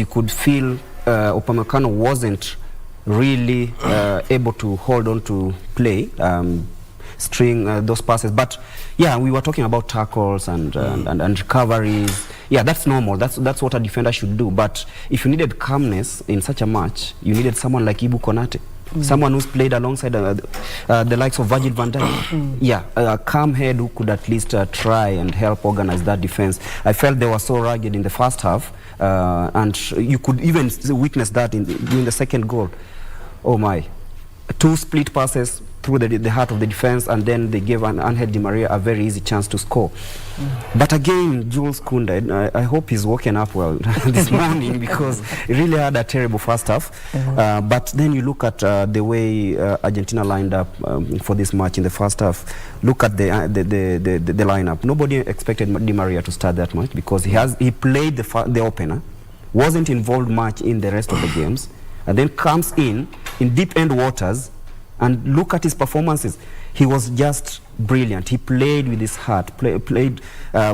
you could feel Upamecano wasn't really able to hold on to play, string those passes. But yeah, we were talking about tackles and recoveries. Yeah, that's normal. That's what a defender should do. But if you needed calmness in such a match, you needed someone like Ibu Konate. Someone who's played alongside the likes of Virgil van Dijk. Yeah, a calm head who could at least try and help organize that defense. I felt they were so rugged in the first half, and you could even witness that during the second goal. Oh my, 2 split passes through the heart of the defense, and then they gave Angel Di Maria a very easy chance to score. But again, Jules Kounde, I hope he's woken up well this morning, because he really had a terrible first half. But then you look at the way Argentina lined up for this match in the first half. Look at the lineup. Nobody expected Di Maria to start that match, because he played the opener, wasn't involved much in the rest of the games, and then comes in deep end waters. And look at his performances. He was just brilliant. He played with his heart, played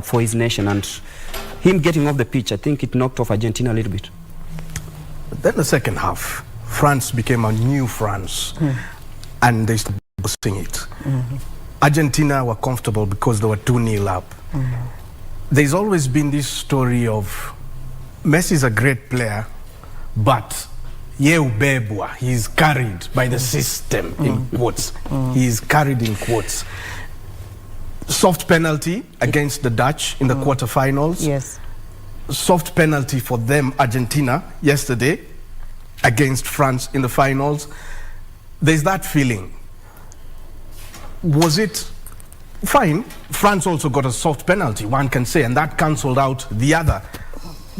for his nation. And him getting off the pitch, I think it knocked off Argentina a little bit. But then the second half, France became a new France. And they started bossing it. Argentina were comfortable because they were 2-0 up. There's always been this story of Messi's a great player, but Yeubebwa, he's carried by the system, in quotes. He's carried in quotes. Soft penalty against the Dutch in the quarterfinals. Yes. Soft penalty for them, Argentina, yesterday against France in the finals. There's that feeling. Was it fine? France also got a soft penalty, one can say, and that cancelled out the other.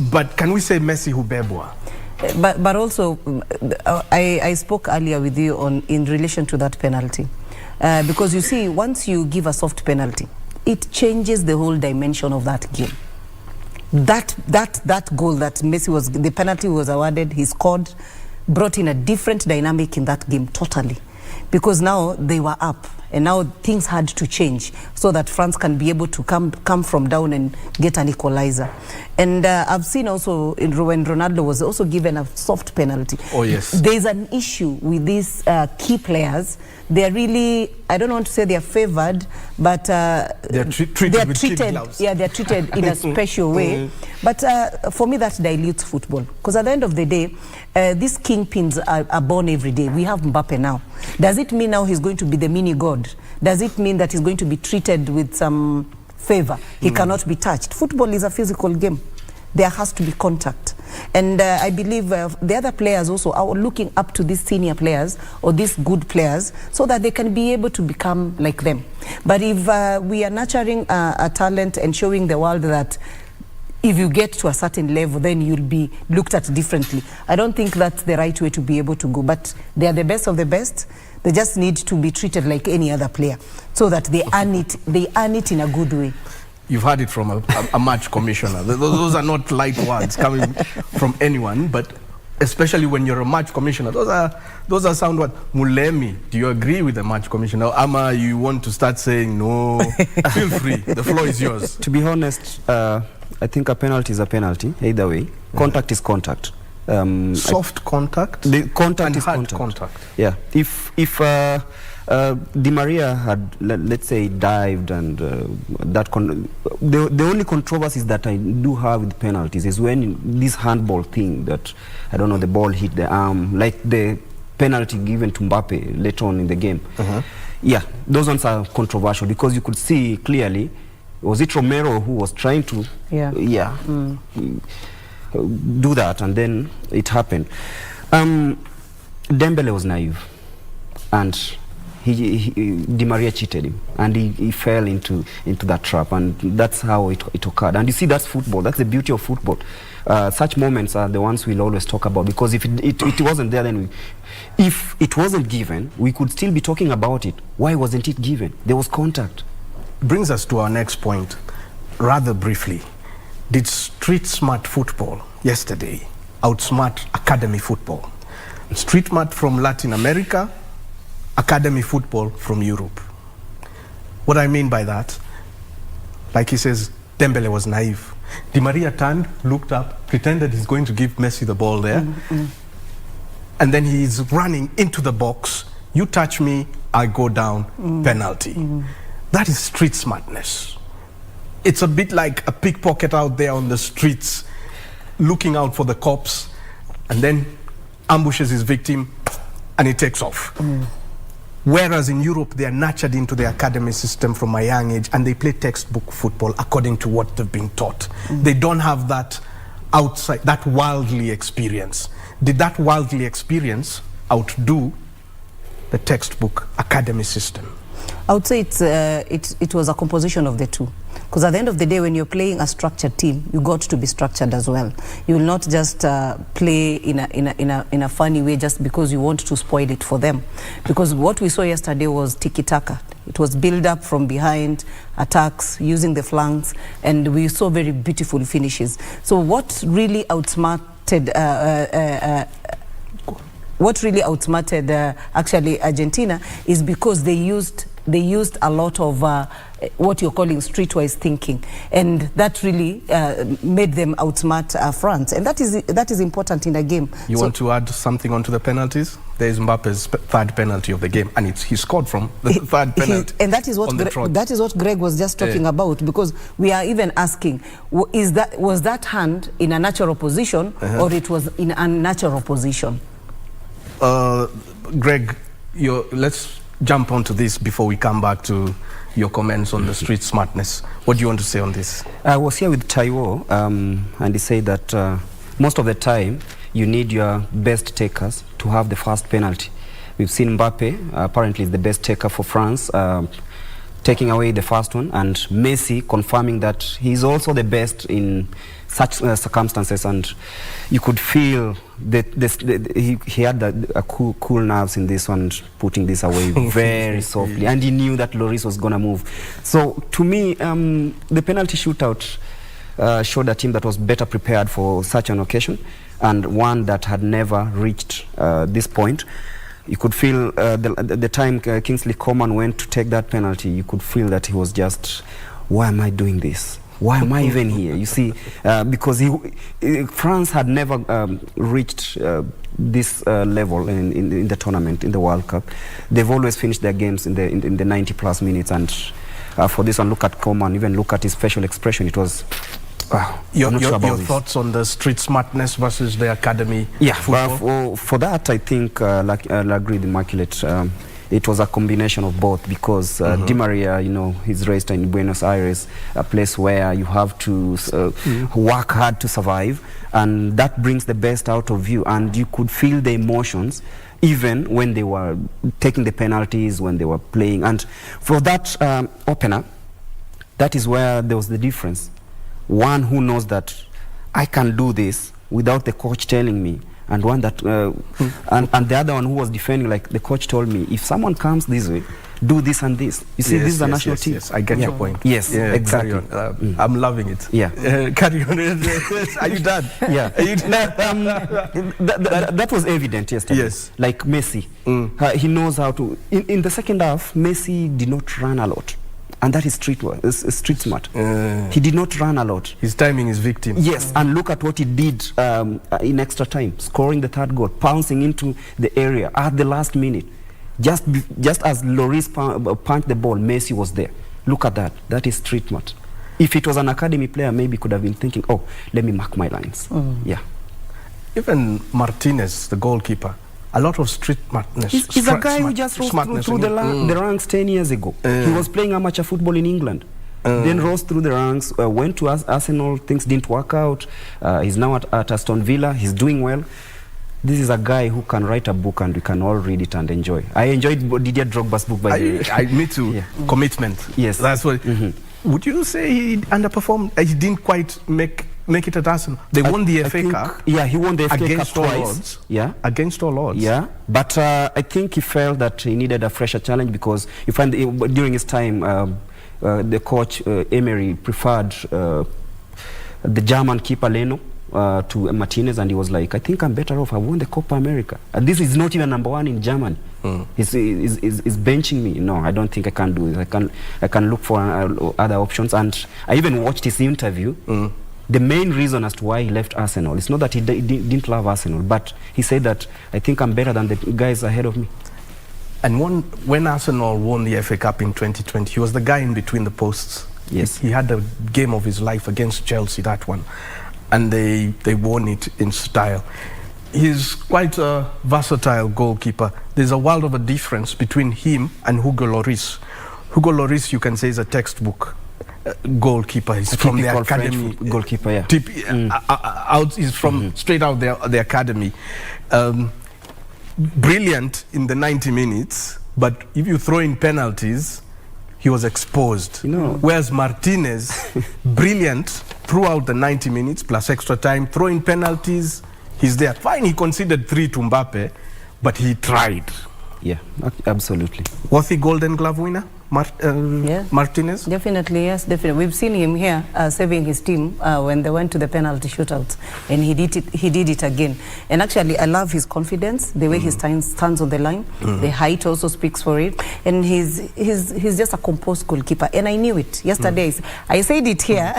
But can we say Messi Hubebwa? But also, I spoke earlier with you in relation to that penalty. Because you see, once you give a soft penalty, it changes the whole dimension of that game. That goal that Messi was, the penalty was awarded, he scored, brought in a different dynamic in that game totally. Because now they were up, and now things had to change so that France can be able to come from down and get an equalizer. And I've seen also when Ronaldo was also given a soft penalty. Oh yes. There's an issue with these key players. They're really, I don't want to say they're favored, but they're treated with kid gloves. Yeah, they're treated in a special way. But for me, that dilutes football. Because at the end of the day, these kingpins are born every day. We have Mbappe now. Does it mean now he's going to be the mini god? Does it mean that he's going to be treated with some favor? He cannot be touched. Football is a physical game. There has to be contact. And I believe the other players also are looking up to these senior players or these good players so that they can be able to become like them. But if we are nurturing a talent and showing the world that if you get to a certain level, then you'll be looked at differently, I don't think that's the right way to be able to go. But they are the best of the best. They just need to be treated like any other player so that they earn it in a good way. You've heard it from a match commissioner. Those are not light words coming from anyone, but especially when you're a match commissioner, those are sound words. Mulemi, do you agree with the match commissioner? Ama, you want to start saying no? Feel free. The floor is yours. To be honest, I think a penalty is a penalty. Either way, contact is contact. Soft contact. The contact and is hard contact. Yeah. If Di Maria had, let's say, dived and the only controversies that I do have with penalties is when this handball thing that, I don't know, the ball hit the arm, like the penalty given to Mbappe later on in the game. Yeah, those ones are controversial because you could see clearly, was it Romero who was trying to do that, and then it happened. Dembele was naive, and Di Maria cheated him, and he fell into that trap, and that's how it occurred. And you see, that's football. That's the beauty of football. Such moments are the ones we'll always talk about, because if it wasn't there, then if it wasn't given, we could still be talking about it. Why wasn't it given? There was contact. Brings us to our next point, rather briefly. Did street smart football yesterday outsmart academy football? Street smart from Latin America, academy football from Europe. What I mean by that, like he says, Dembele was naive. Di Maria turned, looked up, pretended he's going to give Messi the ball there. And then he's running into the box. You touch me, I go down, penalty. That is street smartness. It's a bit like a pickpocket out there on the streets, looking out for the cops, and then ambushes his victim, and he takes off. Whereas in Europe, they are nurtured into the academy system from a young age, and they play textbook football according to what they've been taught. They don't have that outside, that worldly experience. Did that worldly experience outdo the textbook academy system? I would say it was a composition of the two. Because at the end of the day, when you're playing a structured team, you got to be structured as well. You will not just play in a funny way just because you want to spoil it for them. Because what we saw yesterday was tiki-taka. It was build up from behind, attacks, using the flanks, and we saw very beautiful finishes. So what really outsmarted actually Argentina is because they used a lot of what you're calling streetwise thinking, and that really made them outsmart France, and that is important in a game. You want to add something onto the penalties? There's Mbappe's third penalty of the game, and he scored from the third penalty. And that is what Greg was just talking about, because we are even asking, was that hand in a natural position or it was in an unnatural position? Greg, let's jump onto this before we come back to your comments on the street smartness. What do you want to say on this? I was here with Taiwo, and he said that most of the time you need your best takers to have the first penalty. We've seen Mbappe, apparently is the best taker for France, taking away the first one, and Messi confirming that he's also the best in such circumstances, and you could feel that he had cool nerves in this one, putting this away very softly, and he knew that Lloris was going to move. So to me, the penalty shootout showed a team that was better prepared for such an occasion, and one that had never reached this point. You could feel the time Kingsley Coman went to take that penalty, you could feel that he was just, why am I doing this? Why am I even here? You see, because France had never reached this level in the tournament, in the World Cup. They've always finished their games in the 90-plus minutes, and for this one, look at Coman, even look at his facial expression. It was... your thoughts on the street smartness versus the academy football? For that, I think, like I'll agree with Immaculate, it was a combination of both, because Di Maria, he's raised in Buenos Aires, a place where you have to work hard to survive, and that brings the best out of you, and you could feel the emotions even when they were taking the penalties, when they were playing. And for that opener, that is where there was the difference. One who knows that I can do this without the coach telling me, and one that and the other one who was defending, like the coach told me, if someone comes this way, do this and this. You see, this is a national team. Yes, I get your point. Yes, exactly. I'm loving it. Yeah. Carry on. Are you done? Yeah. That was evident yesterday. Yes. Like Messi, he knows how to. In the second half, Messi did not run a lot. And that is street smart. He did not run a lot. His timing is victim. Yes, and look at what he did in extra time, scoring the third goal, pouncing into the area at the last minute. Just as Lloris punched the ball, Messi was there. Look at that. That is street smart. If it was an academy player, maybe could have been thinking, oh, let me mark my lines. Yeah. Even Martinez, the goalkeeper, a lot of street smartness. He's a guy who just rose through the ranks 10 years ago. He was playing amateur football in England. Then rose through the ranks, went to Arsenal, things didn't work out. He's now at Aston Villa, he's doing well. This is a guy who can write a book and we can all read it and enjoy. I enjoyed Didier Drogba's book, by the way. Me too. Yeah. Commitment. Yes. That's what. Would you say he underperformed? He didn't quite make it at Arsenal. They won the FA Cup. Yeah, he won the FA Cup against all twice. odds. Yeah, against all odds. Yeah, but I think he felt that he needed a fresher challenge, because you find during his time, the coach Emery preferred the German keeper Leno to Martinez, and he was like, I think I'm better off. I won the Copa America. And this is not even #1 in Germany. He's benching me. No, I don't think I can do it. I can look for other options. And I even watched his interview. the main reason as to why he left Arsenal. It's not that he didn't love Arsenal, but he said that, I think I'm better than the guys ahead of me. And when Arsenal won the FA Cup in 2020, he was the guy in between the posts. Yes. He had the game of his life against Chelsea, that one. And they won it in style. He's quite a versatile goalkeeper. There's a world of a difference between him and Hugo Lloris. Hugo Lloris, you can say, is a textbut goalkeeper. He's from the academy. French goalkeeper, yeah. He's from straight out the academy. Brilliant in the 90 minutes, but if you throw in penalties, he was exposed. Whereas Martinez, brilliant throughout the 90 minutes plus extra time, throw in penalties, he's there. Fine, he conceded 3 to Mbappe, but he tried. Yeah, absolutely. Was he Golden Glove winner? Yeah. Martinez? Definitely, yes, definitely. We've seen him here saving his team when they went to the penalty shootouts, and he did it again. And actually, I love his confidence, the way he stands on the line. The height also speaks for it, and he's just a composed goalkeeper. And I knew it yesterday. I said it here.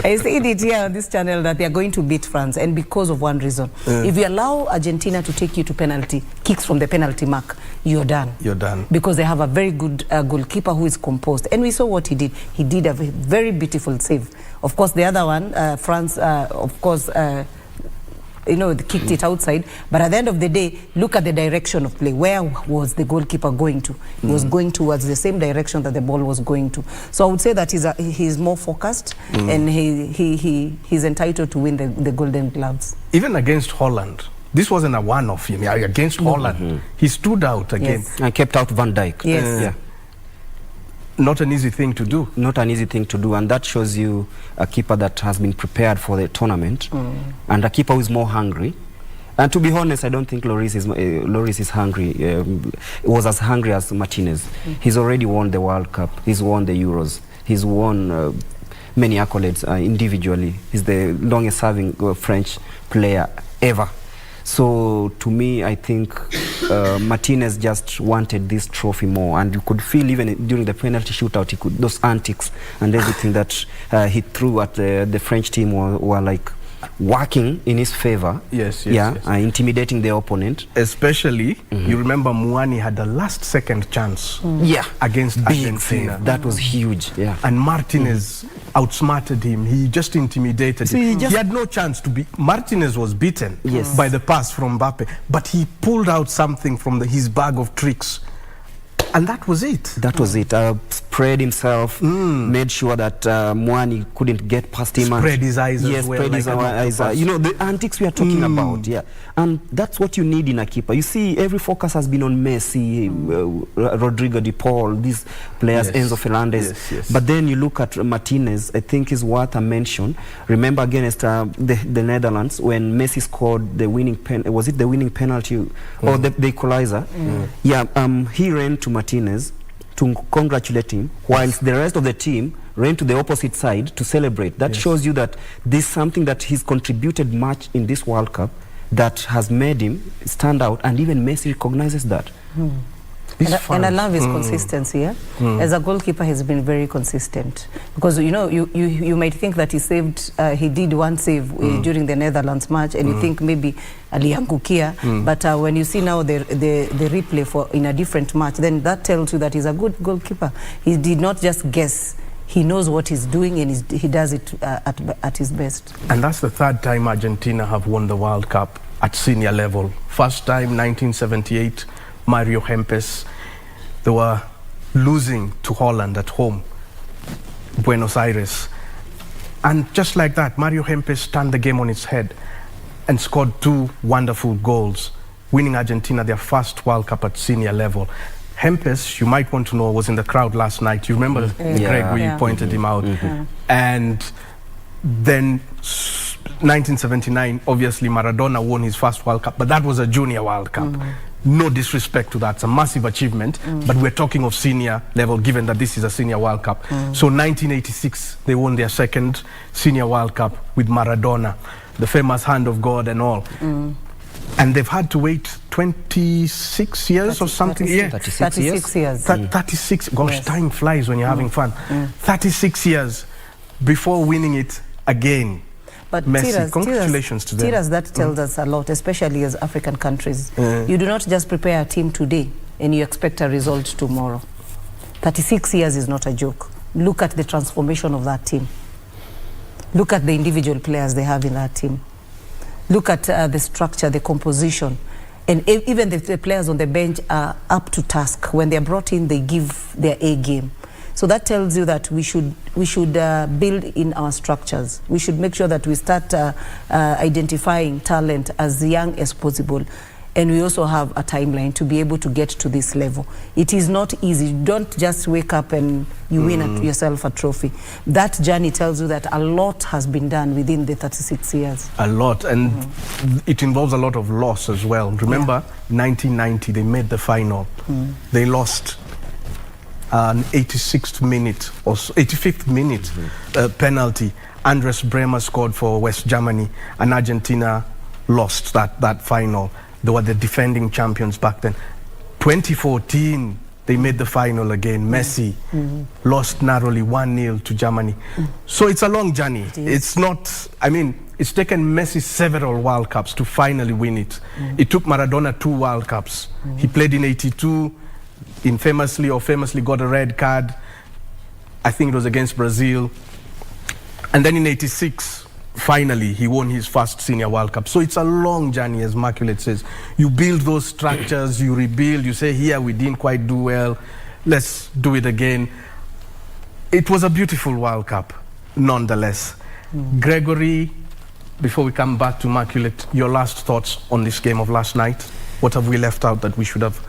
I said it here on this channel that they are going to beat France, and because of one reason: if you allow Argentina to take you to penalty kicks from the penalty mark, you're done. You're done, because they have a very good goalkeeper who is composed, and we saw what he did. He did a very beautiful save. Of course, the other one, France, of course, they kicked it outside. But at the end of the day, look at the direction of play. Where was the goalkeeper going to? He was going towards the same direction that the ball was going to. So I would say that he's more focused, and he's entitled to win the Golden Gloves. Even against Holland. This wasn't a one-off him. Against Holland, he stood out again. Yes. And kept out Van Dijk. Yes. Yeah. Not an easy thing to do. Not an easy thing to do, and that shows you a keeper that has been prepared for the tournament, and a keeper who is more hungry. And to be honest, I don't think Lloris is hungry. Was as hungry as Martinez. He's already won the World Cup. He's won the Euros. He's won many accolades individually. He's the longest-serving French player ever. So to me, I think Martinez just wanted this trophy more, and you could feel even during the penalty shootout, those antics and everything that he threw at the French team were like working in his favor. Yes. Intimidating the opponent. Especially, you remember Muani had the last-second chance. Against Argentina. Save. That was huge. Yeah. And Martinez outsmarted him. He just intimidated him. He had no chance to be. Martinez was beaten by the pass from Mbappe, but he pulled out something from his bag of tricks. And that was it. That was it. Spread himself, made sure that Muani couldn't get past him. Spread his eyes as well. Spread his eyes. The antics we are talking about, And that's what you need in a keeper. You see, every focus has been on Messi, Rodrigo de Paul, these players, Enzo Fernandez. But then you look at Martinez, I think is worth a mention. Remember against the Netherlands, when Messi scored the winning was it the winning penalty or the equalizer? He ran to Martinez to congratulate him, whilst the rest of the team ran to the opposite side to celebrate. That shows you that this is something that he's contributed much in this World Cup that has made him stand out, and even Messi recognizes that. And I love his consistency. As a goalkeeper, he's been very consistent, because you might think that he did one save during the Netherlands match, and you think maybe aliangukia, but when you see now the replay in a different match, then that tells you that he's a good goalkeeper. He did not just guess. He knows what he's doing, and he does it at his best. And that's the third time Argentina have won the World Cup at senior level. First time, 1978, Mario Kempes. They were losing to Holland at home, Buenos Aires. And just like that, Mario Kempes turned the game on its head and scored 2 wonderful goals, winning Argentina their first World Cup at senior level. Kempes, you might want to know, was in the crowd last night. You remember Gregory pointed him out. And then 1979, obviously Maradona won his first World Cup, but that was a junior World Cup. No disrespect to that, it's a massive achievement, but we're talking of senior level, given that this is a senior World Cup. So 1986, they won their second senior World Cup with Maradona, the famous hand of God and all. And they've had to wait 26 years or something. 36 years. 36, gosh, time flies when you're having fun. 36 years. before winning it again. But Messi, congratulations to them. Tiras, that tells us a lot, especially as African countries. You do not just prepare a team today and you expect a result tomorrow. 36 years is not a joke. Look at the transformation of that team. Look at the individual players they have in that team. Look at the structure, the composition. And even the players on the bench are up to task. When they're brought in, they give their A game. So that tells you that we should build in our structures. We should make sure that we start identifying talent as young as possible. And we also have a timeline to be able to get to this level. It is not easy. You don't just wake up and you win yourself a trophy. That journey tells you that a lot has been done within the 36 years. A lot, and it involves a lot of loss as well. Remember, 1990, they made the final. They lost an 86th minute or 85th minute penalty. Andres Bremer scored for West Germany, and Argentina lost that final. They were the defending champions back then. 2014, they made the final again. Messi lost narrowly 1-0 to Germany. So it's a long journey. It's not, I mean, it's taken Messi several World Cups to finally win it. It took Maradona 2 World Cups. He played in '82, famously got a red card. I think it was against Brazil. And then in '86, finally, he won his first senior World Cup. So it's a long journey, as Immaculate says. You build those structures, you rebuild, you say, here we didn't quite do well, let's do it again. It was a beautiful World Cup, nonetheless. Gregory, before we come back to Immaculate, your last thoughts on this game of last night? What have we left out that we should have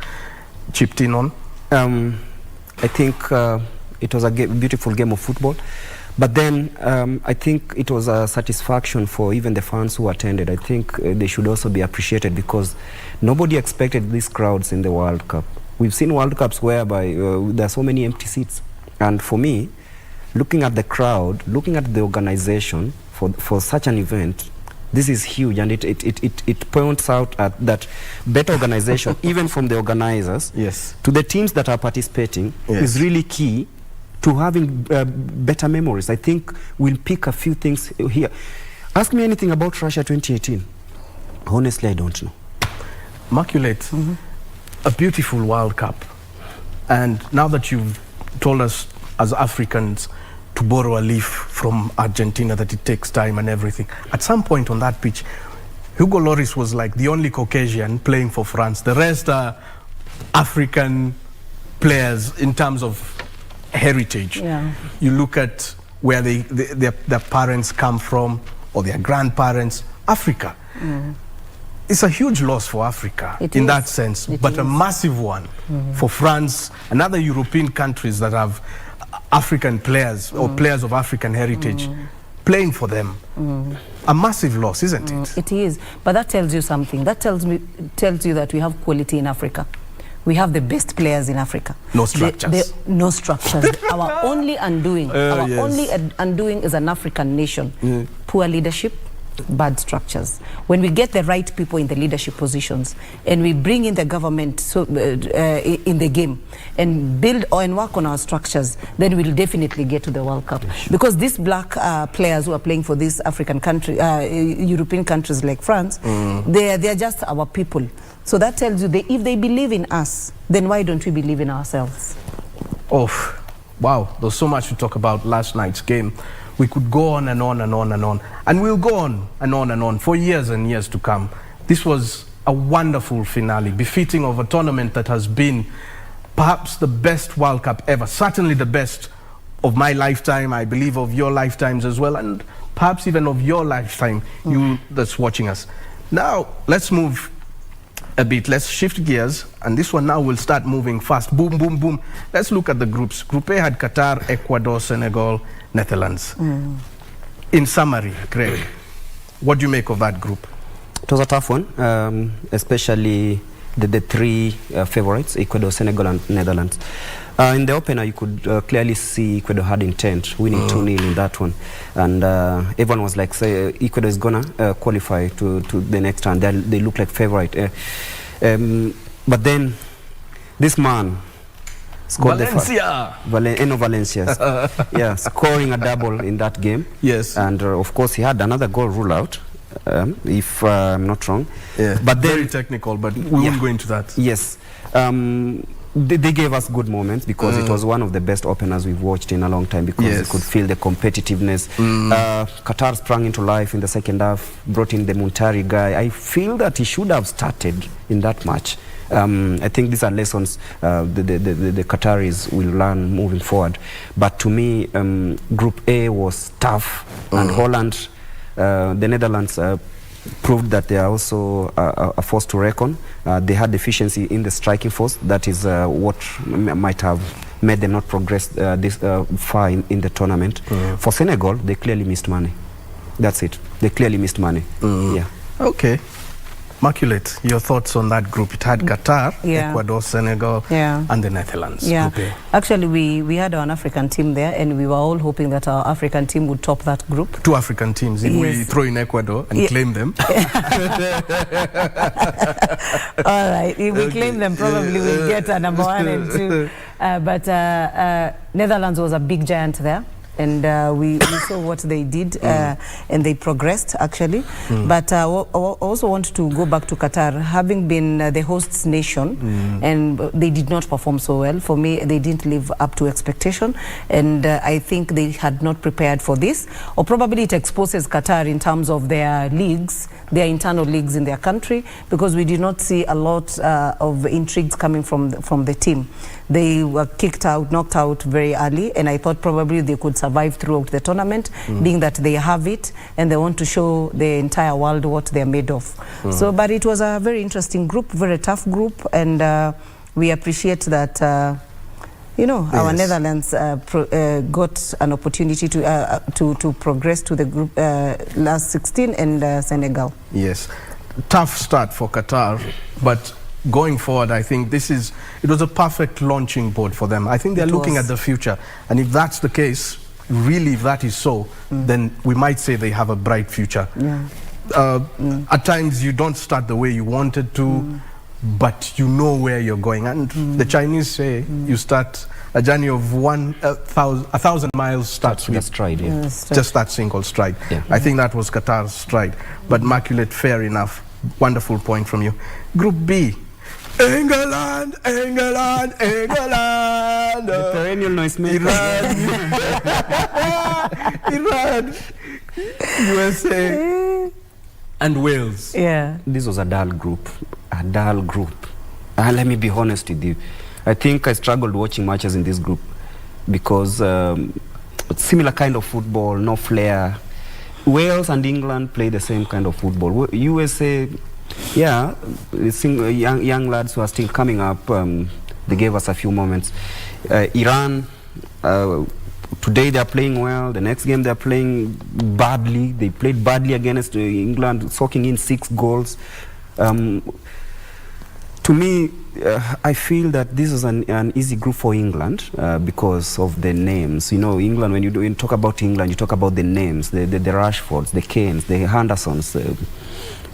chipped in on? I think it was a beautiful game of football. But then I think it was a satisfaction for even the fans who attended. I think they should also be appreciated because nobody expected these crowds in the World Cup. We've seen World Cups whereby there are so many empty seats. And for me, looking at the crowd, looking at the organization for such an event, this is huge, and it points out at that better organization, even from the organizers to the teams that are participating, is really key to having better memories. I think we'll pick a few things here. Ask me anything about Russia 2018. Honestly, I don't know. Immaculate, a beautiful World Cup. And now that you've told us as Africans to borrow a leaf from Argentina, that it takes time and everything, at some point on that pitch, Hugo Lloris was like the only Caucasian playing for France. The rest are African players in terms of heritage. You look at where their parents come from or their grandparents. Africa. It's a huge loss for Africa in that sense, but a massive one for France and other European countries that have African players or players of African heritage playing for them. A massive loss, isn't it? It is, but that tells you something. That tells you that we have quality in Africa. We have the best players in Africa. No structures. No structures. Our only undoing, only undoing as an African nation, poor leadership, bad structures. When we get the right people in the leadership positions and we bring in the government in the game and build and work on our structures, then we'll definitely get to the World Cup. Because these black players who are playing for these African country, European countries like France, they're just our people. So that tells you if they believe in us, then why don't we believe in ourselves? Oh, wow, there's so much to talk about last night's game. We could go on and on and on and on. And we'll go on and on and on for years and years to come. This was a wonderful finale, befitting of a tournament that has been perhaps the best World Cup ever. Certainly the best of my lifetime, I believe of your lifetimes as well, and perhaps even of your lifetime, you that's watching us. Now, let's move a bit. Let's shift gears, and this one now will start moving fast. Boom, boom, boom. Let's look at the groups. Group A had Qatar, Ecuador, Senegal, Netherlands. In summary, Greg, what do you make of that group? It was a tough one, especially the three favorites, Ecuador, Senegal, and Netherlands. In the opener, you could clearly see Ecuador had intent, winning 2-0 in that one. And everyone was like, say, Ecuador is going to qualify to the next round. They look like favorite. But then, this man, scored Valencia. Valencia. Yeah, scoring a double in that game. Yes. And of course, he had another goal rule out, if I'm not wrong. Yeah. But then, very technical, but we won't go into that. Yes. They gave us good moments because it was one of the best openers we've watched in a long time because you could feel the competitiveness. Qatar sprang into life in the second half, brought in the Muntari guy. I feel that he should have started in that match. I think these are lessons the Qataris will learn moving forward. But to me, Group A was tough, and Holland, the Netherlands, proved that they are also a force to reckon. They had deficiency in the striking force. That is what might have made them not progress this far in the tournament. For Senegal, they clearly missed money. That's it. They clearly missed money. Yeah. Okay. Immaculate, your thoughts on that group? It had Qatar, Ecuador, Senegal, and the Netherlands. Yeah. Group A. Actually, we had an African team there, and we were all hoping that our African team would top that group. 2 African teams. If we throw in Ecuador and claim them. All right. If we claim them, probably we'll get a number 1 and 2. But Netherlands was a big giant there. And we saw what they did, and they progressed, actually. But I also want to go back to Qatar, having been the host nation, and they did not perform so well. For me, they didn't live up to expectation, and I think they had not prepared for this. Or probably it exposes Qatar in terms of their leagues, their internal leagues in their country, because we did not see a lot of intrigues coming from the team. They were kicked out, knocked out very early, and I thought probably they could survive throughout the tournament, being that they have it and they want to show the entire world what they're made of. So, but it was a very interesting group, very tough group, and we appreciate that, you know, our Netherlands got an opportunity to progress to the group last 16, and Senegal. Yes, tough start for Qatar, but going forward, I think it was a perfect launching board for them. I think they're looking at the future, and if that's the case, really, if that is so, then we might say they have a bright future. At times, you don't start the way you wanted to, but you know where you're going. And the Chinese say you start a journey of 1,000 miles starts with stride, just that single stride. I think that was Qatar's stride. But Immaculate, fair enough. Wonderful point from you. Group B. England, England, England. The perennial noisemaker. Iran, USA, and Wales. Yeah. This was a dull group. A dull group. And let me be honest with you. I think I struggled watching matches in this group because similar kind of football, no flair. Wales and England play the same kind of football. USA, yeah, young lads who are still coming up, they gave us a few moments. Iran, today they are playing well. The next game they are playing badly. They played badly against England, soaking in 6 goals. To me, I feel that this is an easy group for England because of the names. You know, England, when you talk about England, you talk about the names, the Rashfords, the Kanes, the Hendersons.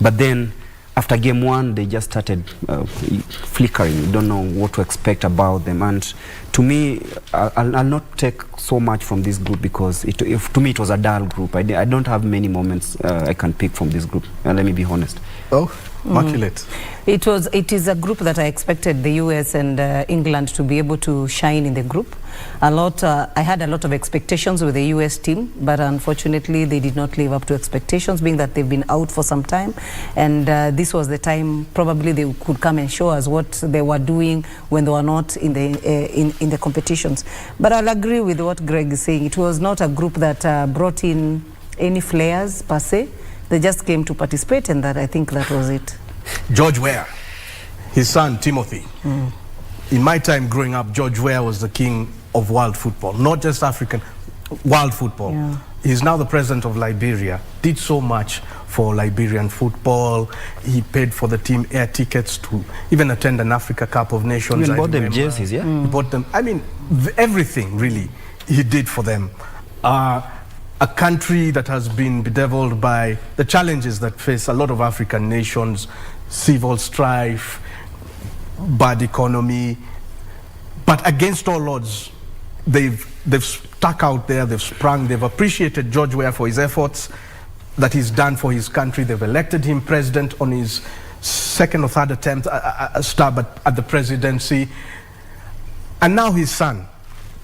But then, after game 1, they just started flickering. You don't know what to expect about them. And to me, I'll not take so much from this group because to me it was a dull group. I don't have many moments I can pick from this group. Let me be honest. Oh, Immaculate. It is a group that I expected the US and England to be able to shine in the group. I had a lot of expectations with the US team, but unfortunately they did not live up to expectations, being that they've been out for some time, and this was the time probably they could come and show us what they were doing when they were not in the competitions. But I'll agree with what Greg is saying. It was not a group that brought in any flares per se. They just came to participate, and I think that was it. George Weah, his son Timothy. In my time growing up, George Weah was the king of world football, not just African, world football. Yeah. He's now the president of Liberia, did so much for Liberian football. He paid for the team air tickets to even attend an Africa Cup of Nations. He bought them jerseys, yeah? He bought them, I mean, everything really he did for them. A country that has been bedeviled by the challenges that face a lot of African nations, civil strife, bad economy, But against all odds, they've stuck out there, they've sprung, they've appreciated George Weah for his efforts that he's done for his country. They've elected him president on his second or third attempt, stab at the presidency. And now his son,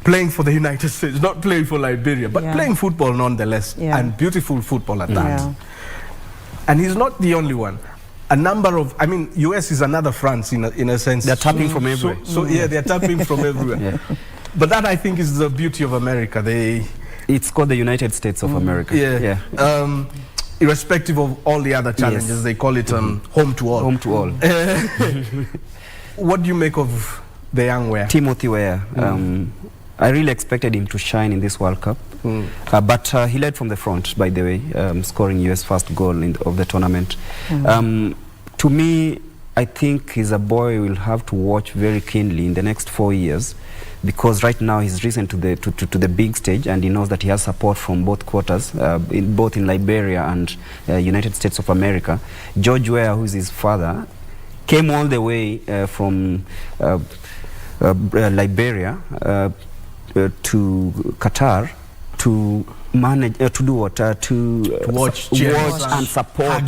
playing for the United States, not playing for Liberia, but playing football nonetheless, and beautiful football at that. And he's not the only one. A number of, I mean, US is another France in a sense. They're tapping from everywhere. Yeah, they're tapping from everywhere. But that, I think, is the beauty of America. It's called the United States of America. Irrespective of all the other challenges, they call it home to all. Home to all. What do you make of the young Weah? Timothy Weah. I really expected him to shine in this World Cup. But he led from the front, by the way, scoring US first goal of the tournament. To me, I think he's a boy we'll have to watch very keenly in the next 4 years, because right now he's risen to the big stage, and he knows that he has support from both quarters, both in Liberia and United States of America. George Weah, who is his father, came all the way from Liberia to Qatar to manage to do what to watch and support,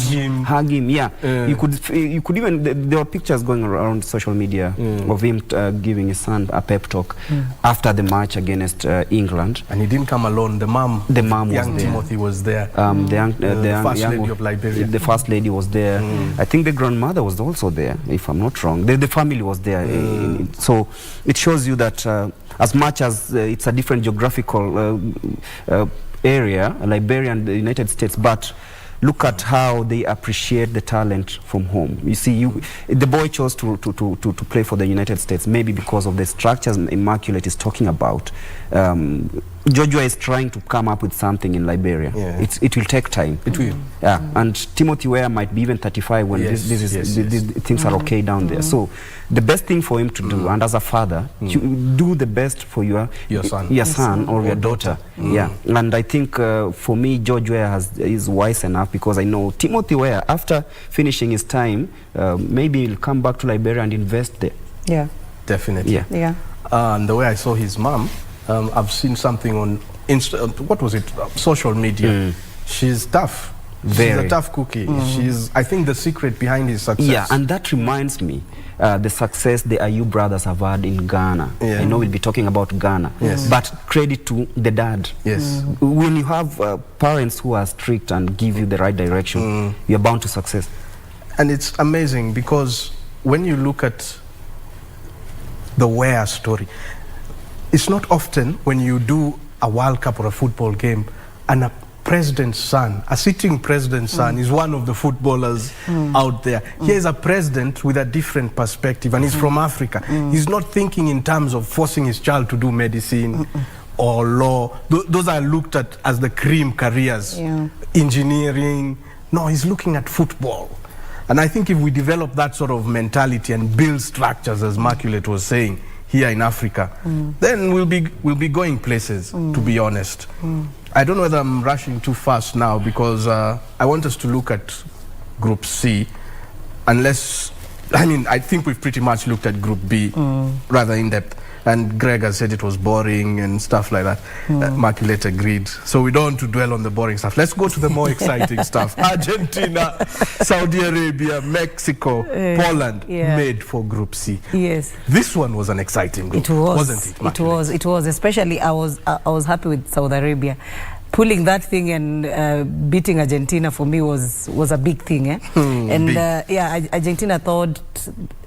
hug him. You could even there were pictures going around social media of him giving his son a pep talk after the match against England. And he didn't come alone. The mom young was Timothy was there. The first lady of Liberia. The first lady was there. I think the grandmother was also there, if I'm not wrong. The family was there. So it shows you that as much as it's a different geographical area, Liberia and the United States, but look at how they appreciate the talent from home. You see, the boy chose to play for the United States, maybe because of the structures Immaculate is talking about. George Weah is trying to come up with something in Liberia. It will take time. It will. And Timothy Weah might be even 35 when these things are okay down there. So the best thing for him to do, and as a father, do the best for your son or your daughter. And I think for me, George Weah is wise enough, because I know Timothy Weah, after finishing his time, maybe he'll come back to Liberia and invest there. Definitely. And the way I saw his mom, I've seen something on what was it? Social media. She's tough. She's a tough cookie. I think the secret behind his success. Yeah, and that reminds me the success the Ayu brothers have had in Ghana. I know we'll be talking about Ghana, but credit to the dad. When you have parents who are strict and give you the right direction, you're bound to success. And it's amazing, because when you look at the Weah story, it's not often when you do a World Cup or a football game and a president's son, a sitting president's son, is one of the footballers out there. Here's a president with a different perspective, and he's from Africa. He's not thinking in terms of forcing his child to do medicine or law. Those are looked at as the cream careers. Engineering. No, he's looking at football. And I think if we develop that sort of mentality and build structures, as Immaculate was saying, here in Africa, then we'll be going places, to be honest. I don't know whether I'm rushing too fast now, because I want us to look at Group C, unless, I mean, I think we've pretty much looked at Group B rather in depth. And Greg has said it was boring and stuff like that. Immaculate agreed. So we don't want to dwell on the boring stuff. Let's go to the more exciting stuff. Argentina, Saudi Arabia, Mexico, Poland, made for Group C. This one was an exciting group, wasn't it, Immaculate? It was. Especially, I was happy with Saudi Arabia. Pulling that thing and beating Argentina for me was a big thing, Argentina thought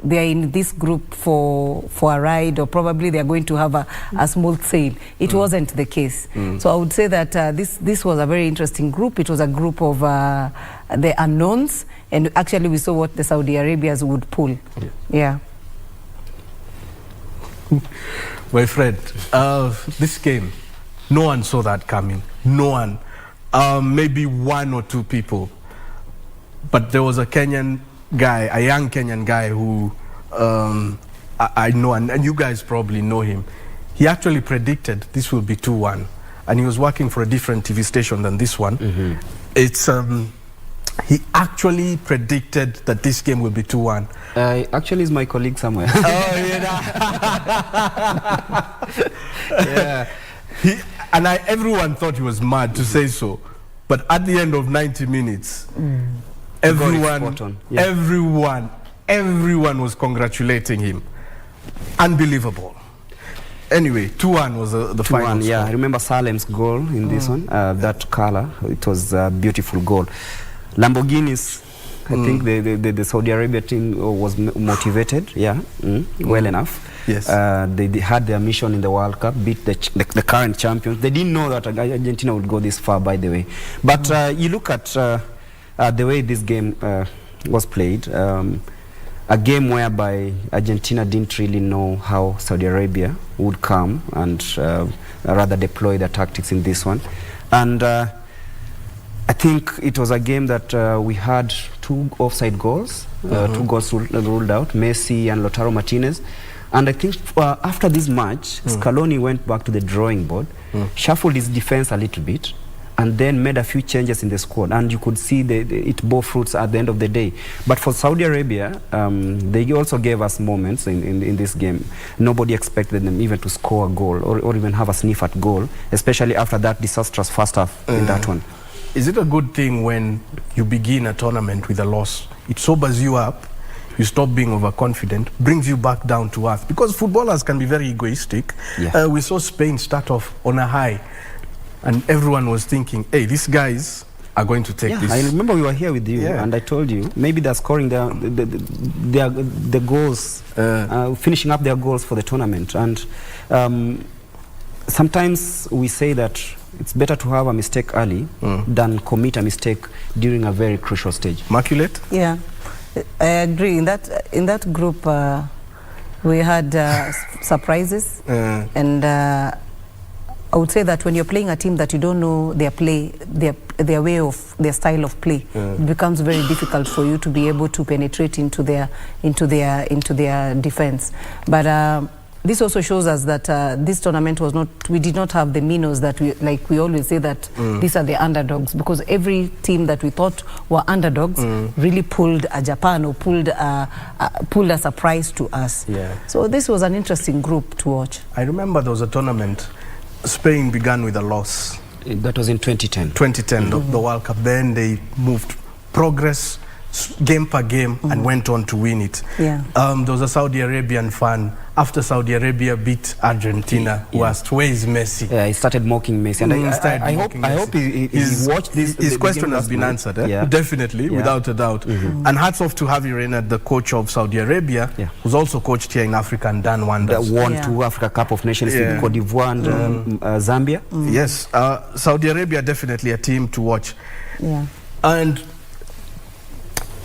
they are in this group for a ride, or probably they are going to have a smooth sail. It wasn't the case. So I would say that this was a very interesting group. It was a group of the unknowns, and actually we saw what the Saudi Arabians would pull. My friend, this game, no one saw that coming. No one. Maybe one or two people. But there was a Kenyan guy, a young Kenyan guy who I know, and you guys probably know him. He actually predicted this will be 2-1. And he was working for a different TV station than this one. It's He actually predicted that this game will be 2-1. Actually, is my colleague somewhere. Oh, yeah. Everyone thought he was mad to say so. But at the end of 90 minutes, everyone was congratulating him. Unbelievable. Anyway, 2-1 was the final score. Yeah, I remember Salem's goal in this one, that color. It was a beautiful goal. Lamborghinis, I think the Saudi Arabia team was motivated, well enough. Yes. They had their mission in the World Cup, beat the current champions. They didn't know that Argentina would go this far, by the way. But you look at the way this game was played, a game whereby Argentina didn't really know how Saudi Arabia would come and rather deploy their tactics in this one. And I think it was a game that we had 2 offside goals, 2 goals ruled out, Messi and Lautaro Martinez. And I think after this match, Scaloni went back to the drawing board, shuffled his defense a little bit, and then made a few changes in the squad. And you could see it bore fruits at the end of the day. But for Saudi Arabia, they also gave us moments in this game. Nobody expected them even to score a goal or even have a sniff at goal, especially after that disastrous first half in that one. Is it a good thing when you begin a tournament with a loss? It sobers you up, you stop being overconfident, brings you back down to earth. Because footballers can be very egoistic. Yeah. We saw Spain start off on a high, and everyone was thinking, hey, these guys are going to take this. I remember we were here with you, and I told you, maybe they're scoring their goals, finishing up their goals for the tournament. And sometimes we say that it's better to have a mistake early than commit a mistake during a very crucial stage. Immaculate? Yeah, I agree. In that group, we had surprises, and I would say that when you're playing a team that you don't know their play, their way of their style of play, it becomes very difficult for you to be able to penetrate into their defense. But this also shows us that this tournament was not, we did not have the minnows that we always say that these are the underdogs, because every team that we thought were underdogs really pulled a Japan or pulled a surprise to us. Yeah. So this was an interesting group to watch. I remember there was a tournament, Spain began with a loss. That was in 2010. 2010, the World Cup. Then they moved progress, game per game, and went on to win it. Yeah. There was a Saudi Arabian fan. After Saudi Arabia beat Argentina, who asked, where is Messi? Yeah, he started mocking Messi. And I hope he watched this. His question has been answered, definitely, without a doubt. And hats off to Javi Reina, the coach of Saudi Arabia, who's also coached here in Africa and done wonders. That won 2 Africa Cup of Nations in Cote d'Ivoire and Zambia. Yes, Saudi Arabia definitely a team to watch. Yeah. And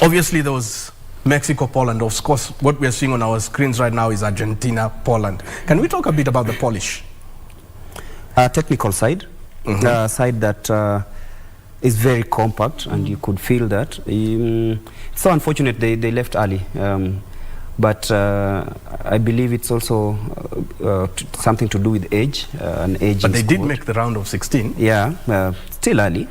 obviously there was Mexico, Poland. Of course, what we are seeing on our screens right now is Argentina, Poland. Can we talk a bit about the Polish? Technical side, side that is very compact, and you could feel that. It's so unfortunate they left early, but I believe it's also something to do with age, an age. But they did make the round of 16. Yeah, still early.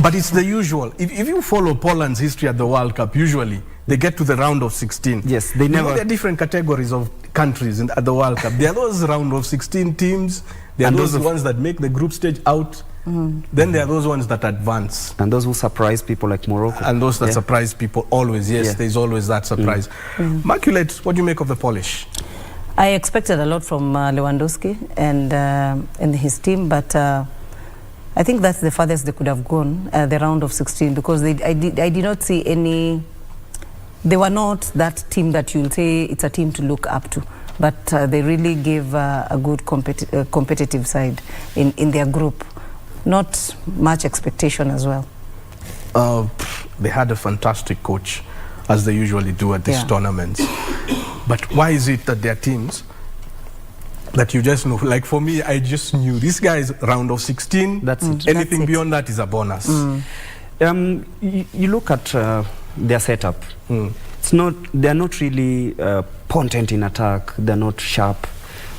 But it's the usual. If you follow Poland's history at the World Cup, usually they get to the round of 16. Yes, they never. There are different categories of countries at the World Cup. There are those round of 16 teams. There are those ones that make the group stage out. Then there are those ones that advance. And those who surprise people like Morocco. And those that surprise people always. Yes, there's always that surprise. Immaculate, what do you make of the Polish? I expected a lot from Lewandowski and his team, but I think that's the farthest they could have gone, the round of 16, because I did not see any. They were not that team that you'll say it's a team to look up to, but they really gave a good competitive side in their group. Not much expectation as well. They had a fantastic coach, as they usually do at these tournaments. But why is it that their teams that you just know, like for me, I just knew this guy is round of 16. That's it. Anything beyond that is a bonus. You look at their setup. They're not really potent in attack. They're not sharp.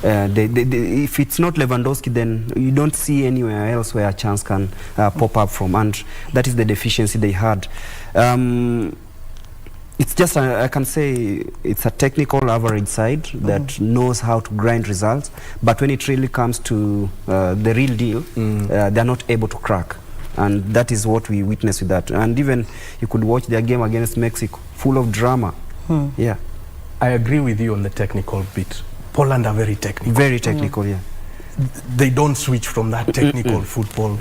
if it's not Lewandowski, then you don't see anywhere else where a chance can pop up from, and that is the deficiency they had. It's just, I can say, it's a technical average side that knows how to grind results, but when it really comes to the real deal, they're not able to crack. And that is what we witnessed with that. And even you could watch their game against Mexico, full of drama. Yeah. I agree with you on the technical bit. Poland are very technical. Very technical, yeah. They don't switch from that technical football.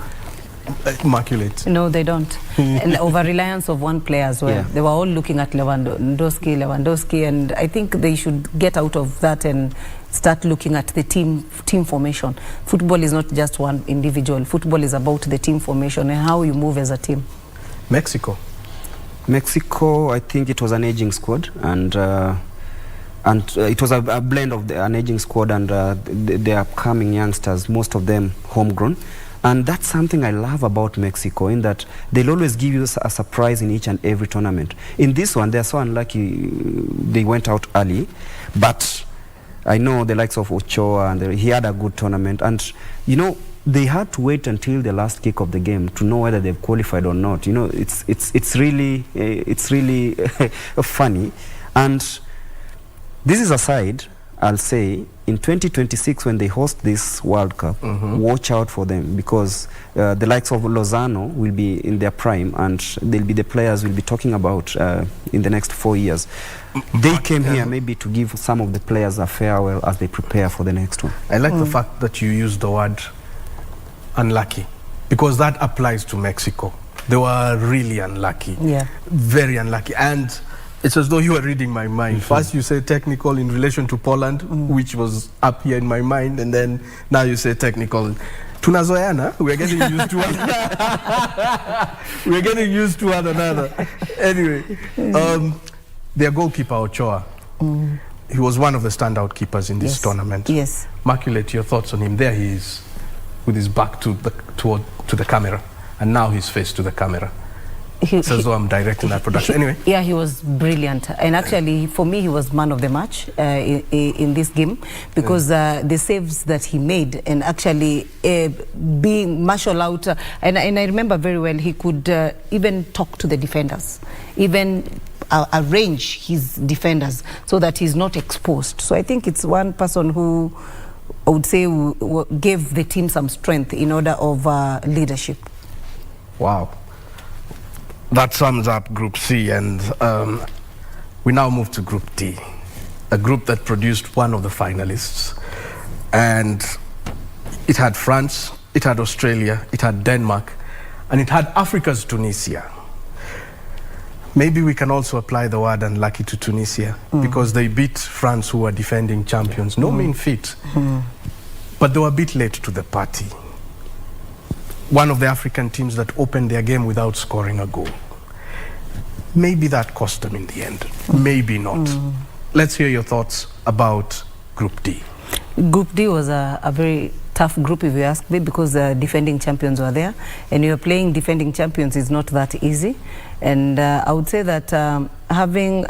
Immaculate. No, they don't. And over-reliance of one player as well. Yeah. They were all looking at Lewandowski, and I think they should get out of that and start looking at the team formation. Football is not just one individual. Football is about the team formation and how you move as a team. Mexico, I think it was an aging squad, and it was a blend of an aging squad and the upcoming youngsters, most of them homegrown. And that's something I love about Mexico, in that they'll always give you a surprise in each and every tournament. In this one, they're so unlucky they went out early, but I know the likes of Ochoa, and he had a good tournament. And, you know, they had to wait until the last kick of the game to know whether they've qualified or not. You know, it's really funny. And this is a side, I'll say, in 2026 when they host this World Cup, watch out for them, because the likes of Lozano will be in their prime, and they'll be the players we'll be talking about in the next 4 years. They came here maybe to give some of the players a farewell as they prepare for the next one. I like the fact that you used the word unlucky, because that applies to Mexico. They were really unlucky. Yeah. Very unlucky. And it's as though you were reading my mind. First you say technical in relation to Poland, which was up here in my mind, and then now you say technical. Tunazoeana, we're getting used to one. We're getting used to one another. Anyway, their goalkeeper, Ochoa, he was one of the standout keepers in this tournament. Yes. Immaculate, your thoughts on him? There he is, with his back to the camera, and now his face to the camera. It's as though I'm directing that production. Anyway. Yeah, he was brilliant. And actually, for me, he was man of the match in this game, because the saves that he made, and actually being martial out. And I remember very well, he could even talk to the defenders, even arrange his defenders so that he's not exposed. So I think it's one person who, I would say, gave the team some strength in order of leadership. Wow. That sums up Group C, and we now move to Group D, a group that produced one of the finalists. And it had France, it had Australia, it had Denmark, and it had Africa's Tunisia. Maybe we can also apply the word unlucky to Tunisia, because they beat France, who were defending champions. No mean feat, but they were a bit late to the party. One of the African teams that opened their game without scoring a goal. Maybe that cost them in the end. Maybe not. Let's hear your thoughts about Group D. Group D was a very tough group, if you ask me, because the defending champions were there, and you're playing defending champions is not that easy. And I would say that having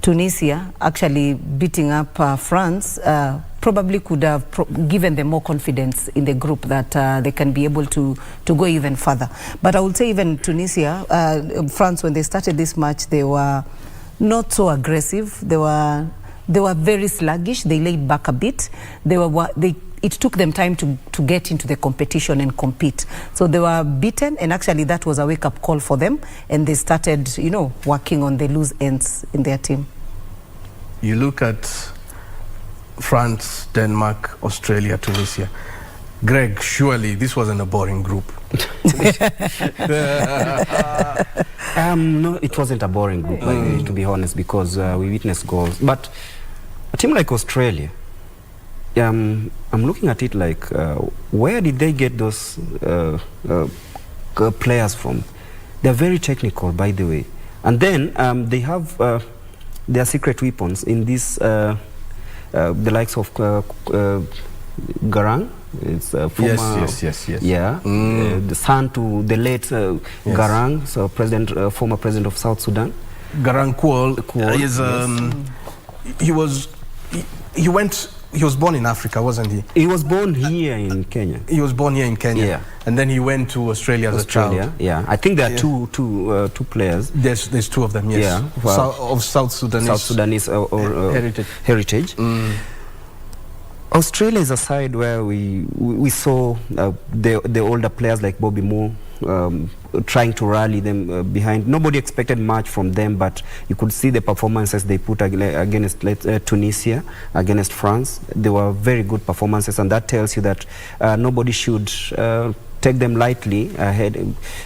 Tunisia actually beating up France probably could have given them more confidence in the group that they can be able to go even further. But I would say even Tunisia, France, when they started this match, they were not so aggressive. They were very sluggish. They laid back a bit. It took them time to get into the competition and compete. So they were beaten, and actually that was a wake-up call for them, and they started, you know, working on the loose ends in their team. You look at France, Denmark, Australia, Tunisia. Greg, surely this wasn't a boring group. No, it wasn't a boring group, to be honest, because we witnessed goals. But a team like Australia, I'm looking at it like, where did they get those players from? They're very technical, by the way. And then they have their secret weapons in this, the likes of Garang. It's former, yes. Yeah, the son to the late Garang, so former president of South Sudan. Garang Kuol is he went he was born in Africa, wasn't he? He was born here in Kenya. He was born here in Kenya. Yeah. And then he went to Australia as a child. Yeah. I think there are two players. There's two of them, yes. Yeah. Well, of South Sudanese heritage. Australia is a side where we saw the older players like Bobby Moore trying to rally them behind. Nobody expected much from them, but you could see the performances they put against Tunisia, against France. They were very good performances, and that tells you that nobody should take them lightly ahead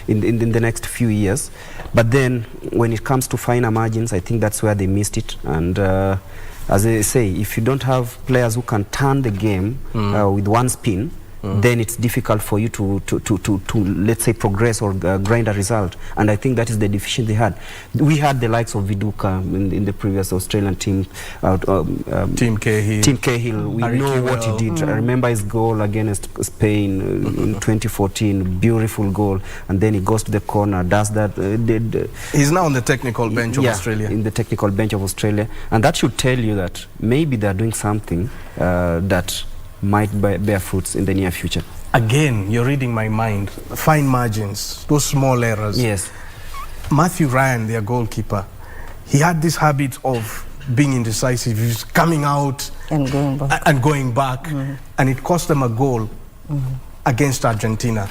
in the next few years. But then when it comes to finer margins, I think that's where they missed it. And as I say, if you don't have players who can turn the game with one spin, then it's difficult for you to let's say progress or grind a result. And I think that is the deficiency they had. We had the likes of Viduka in the previous Australian team, Tim Cahill. We know what he did. I remember his goal against Spain in 2014, beautiful goal, and then he goes to the corner, does that. He's now on the technical bench of Australia. In the technical bench of Australia, and that should tell you that maybe they're doing something that might bear fruits in the near future. Again, you're reading my mind. Fine margins, those small errors. Yes. Matthew Ryan, their goalkeeper, he had this habit of being indecisive. He was coming out and going back. And it cost them a goal against Argentina.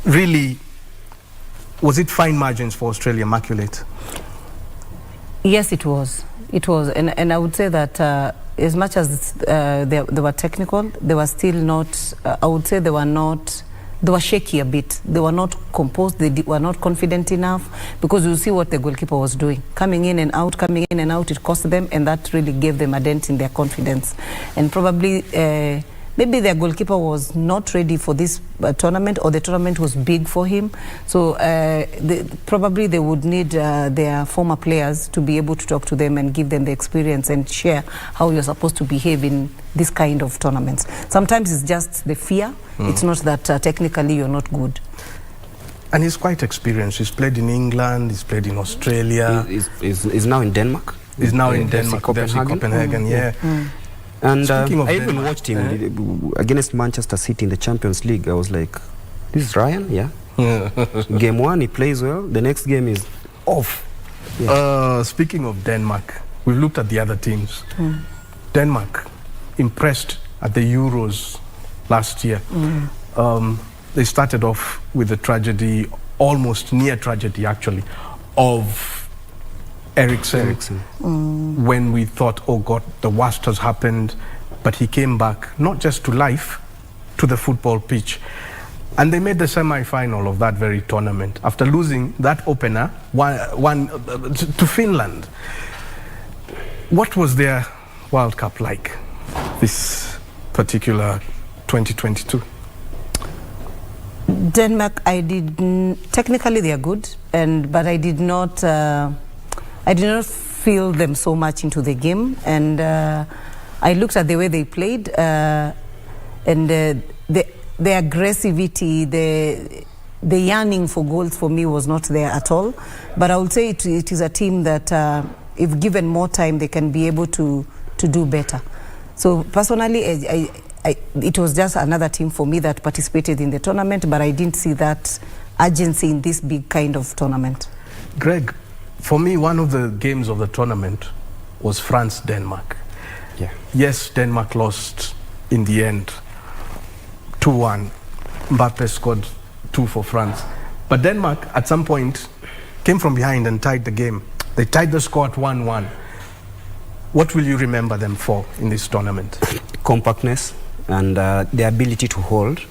Really, was it fine margins for Australia, Immaculate? Yes, it was. It was, and I would say that as much as they were technical, they were still not, I would say they were shaky a bit. They were not composed, they were not confident enough, because you see what the goalkeeper was doing. Coming in and out, it cost them, and that really gave them a dent in their confidence. And probably, maybe their goalkeeper was not ready for this tournament, or the tournament was big for him. So probably they would need their former players to be able to talk to them and give them the experience and share how you're supposed to behave in this kind of tournaments. Sometimes it's just the fear. It's not that technically you're not good. And he's quite experienced. He's played in England, he's played in Australia. He's now in Denmark. He's now in Denmark, Copenhagen, yeah. And I even watched him against Manchester City in the Champions League. I was like, this is Ryan, yeah. Game one, he plays well. The next game is off. Yeah. Speaking of Denmark, we've looked at the other teams. Denmark impressed at the Euros last year. They started off with the tragedy, almost near tragedy actually, of Eriksen. When we thought, oh God, the worst has happened, but he came back, not just to life, to the football pitch. And they made the semi-final of that very tournament after losing that opener to Finland. What was their World Cup like, this particular 2022? Denmark, technically they are good, but I did not feel them so much into the game, and I looked at the way they played, and the aggressivity, the yearning for goals for me was not there at all. But I would say it is a team that, if given more time, they can be able to do better. So personally, it was just another team for me that participated in the tournament, but I didn't see that urgency in this big kind of tournament. Greg, for me, one of the games of the tournament was France-Denmark. Yeah. Yes, Denmark lost in the end, 2-1. Mbappe scored 2 for France. But Denmark, at some point, came from behind and tied the game. They tied the score at 1-1. What will you remember them for in this tournament? Compactness and the ability to hold.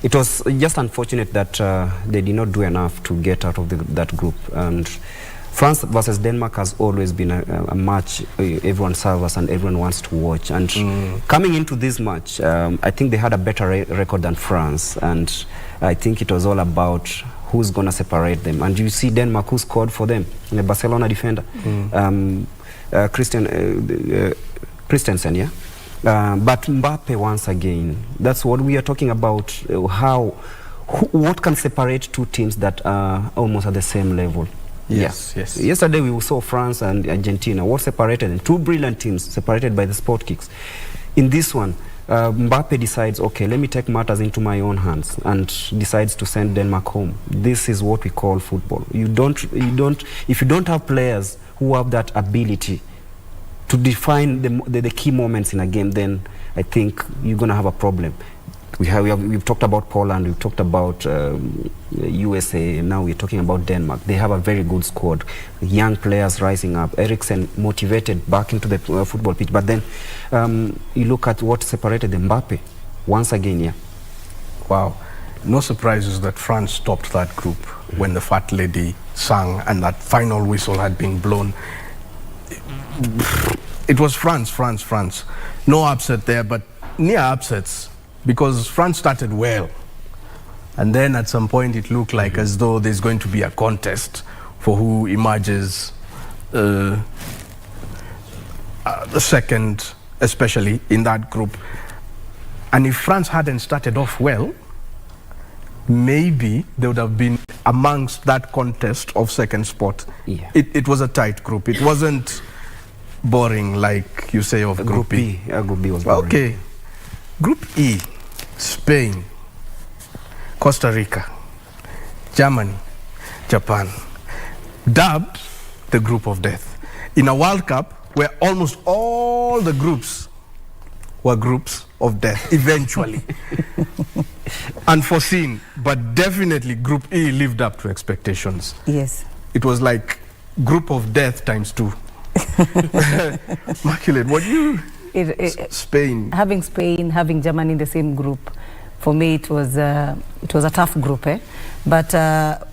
It was just unfortunate that they did not do enough to get out of that group. And France versus Denmark has always been a match everyone serves and everyone wants to watch. And coming into this match, I think they had a better record than France. And I think it was all about who's going to separate them. And you see Denmark, who scored for them, the Barcelona defender, Christensen, yeah? But Mbappe, once again, that's what we are talking about, what can separate two teams that are almost at the same level. Yes, yes. Yesterday we saw France and Argentina. What separated them? Two brilliant teams separated by the sport kicks. in this one, Mbappe decides, okay, let me take matters into my own hands, and decides to send Denmark home. This is what we call football. If you don't have players who have that ability to define the key moments in a game, then I think you're going to have a problem. We've talked about Poland, we've talked about USA, now we're talking about Denmark. They have a very good squad, young players rising up, Eriksen motivated back into the football pitch. But then you look at what separated Mbappe once again. Yeah. Wow. No surprises that France topped that group when the fat lady sang and that final whistle had been blown. It was France. No upset there, but near upsets, because France started well. And then at some point it looked like as though there's going to be a contest for who emerges the second, especially in that group. And if France hadn't started off well, maybe they would have been amongst that contest of second spot. Yeah. It was a tight group. It wasn't boring like you say of Group E. Group B was boring. Okay. Group E, Spain, Costa Rica, Germany, Japan, dubbed the group of death. In a World Cup where almost all the groups were groups of death, eventually. Unforeseen, but definitely Group E lived up to expectations. Yes. It was like group of death times 2. Immaculate, what do you... Spain. Having Germany in the same group, for me it was a tough group, eh? But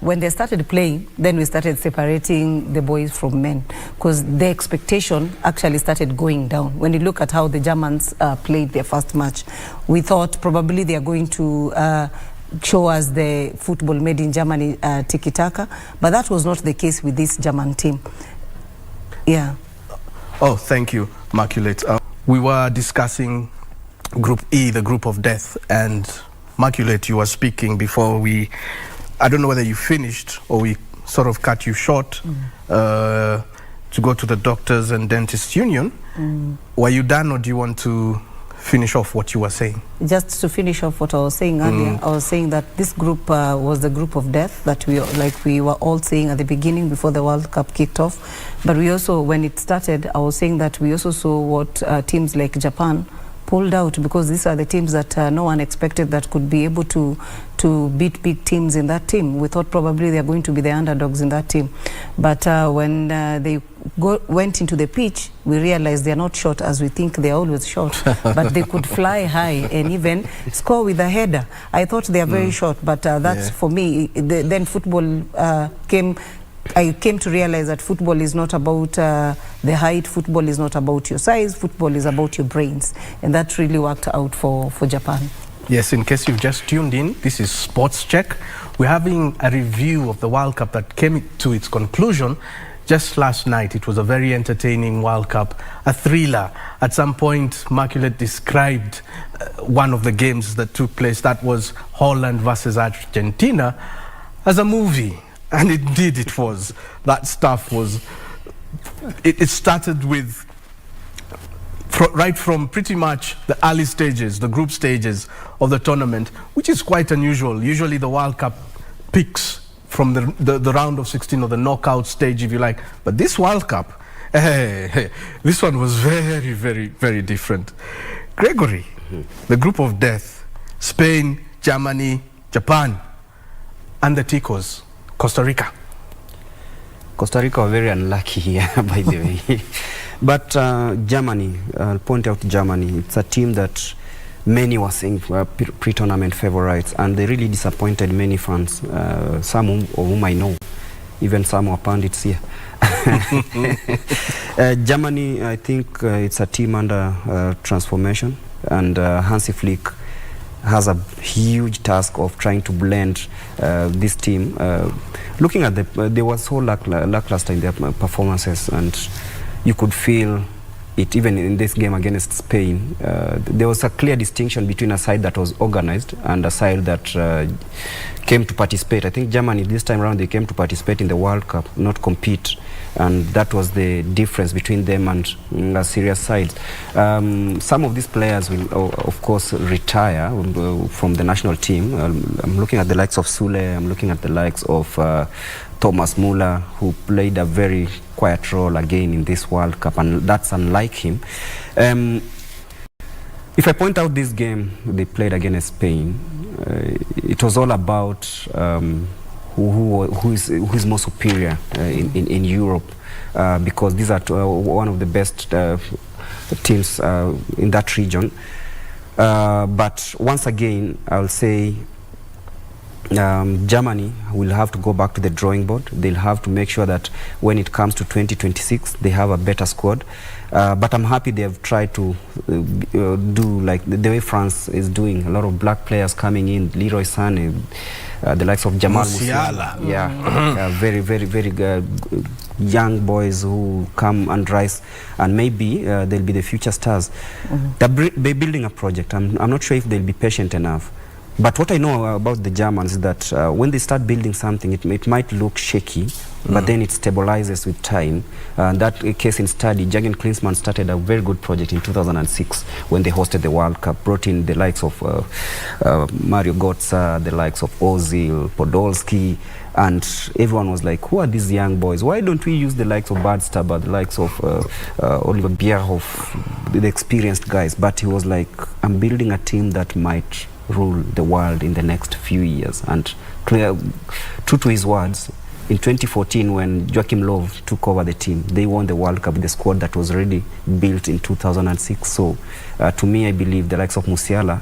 when they started playing, then we started separating the boys from men, because the expectation actually started going down. When you look at how the Germans played their first match, we thought probably they are going to show us the football made in Germany, tiki-taka, but that was not the case with this German team. Yeah. Oh, thank you, Immaculate. We were discussing Group E, the group of death, and Immaculate, you were speaking before we, I don't know whether you finished or we sort of cut you short to go to the Doctors and Dentists Union. Were you done, or do you want to finish off what you were saying? Just to finish off what I was saying earlier, I was saying that this group was the group of death that we were all saying at the beginning before the World Cup kicked off. But we also, when it started, I was saying that we also saw what teams like Japan pulled out, because these are the teams that no one expected that could be able to beat big teams in that team. We thought probably they are going to be the underdogs in that team. But when they went into the pitch, we realized they are not short as we think they are always short, but they could fly high and even score with a header. I thought they are very short, but that's for me. Then football I came to realize that football is not about the height, football is not about your size, football is about your brains. And that really worked out for Japan. Yes, in case you've just tuned in, this is Sports Check. We're having a review of the World Cup that came to its conclusion just last night. It was a very entertaining World Cup, a thriller. At some point, Immaculate described one of the games that took place, that was Holland versus Argentina, as a movie. And indeed it was. That stuff was... It started with... right from pretty much the early stages, the group stages of the tournament, which is quite unusual. Usually the World Cup picks from the round of 16 or the knockout stage, if you like. But this World Cup, this one was very, very, very different. Gregory, the group of death, Spain, Germany, Japan, and the Ticos, Costa Rica. Costa Rica were very unlucky here, by the way. But Germany, I'll point out Germany. It's a team that many were saying were pre-tournament favorites, and they really disappointed many fans, some of whom I know, even some were pundits here. Germany, I think it's a team under transformation, and Hansi Flick has a huge task of trying to blend this team. Looking at they were so lackluster in their performances, and you could feel it even in this game against Spain. There was a clear distinction between a side that was organized and a side that came to participate. I think Germany this time around, they came to participate in the World Cup, not compete. and that was the difference between them and serious sides. Some of these players will, of course, retire from the national team. I'm looking at the likes of Sule, I'm looking at the likes of Thomas Muller, who played a very quiet role again in this World Cup, and that's unlike him. If I point out this game they played against Spain, it was all about who is more superior in Europe, because these are one of the best teams in that region. But once again, I'll say Germany will have to go back to the drawing board. They'll have to make sure that when it comes to 2026, they have a better squad. But I'm happy they have tried to do like the way France is doing. A lot of black players coming in, Leroy Sané, the likes of Jamal Musiala. Yeah, very, very, very young boys who come and rise, and maybe they'll be the future stars. They're building a project. I'm not sure if they'll be patient enough. But what I know about the Germans is that when they start building something, it might look shaky, but then it stabilizes with time. That case in study, Jürgen Klinsmann started a very good project in 2006 when they hosted the World Cup, brought in the likes of Mario Götze, the likes of Ozil, Podolski, and everyone was like, who are these young boys? Why don't we use the likes of Bad Stubber, the likes of Oliver Bierhoff, the experienced guys? But he was like, I'm building a team that might rule the world in the next few years. And true to his words, in 2014 when Joachim Löw took over the team, they won the World Cup with the squad that was already built in 2006. So to me, I believe the likes of Musiala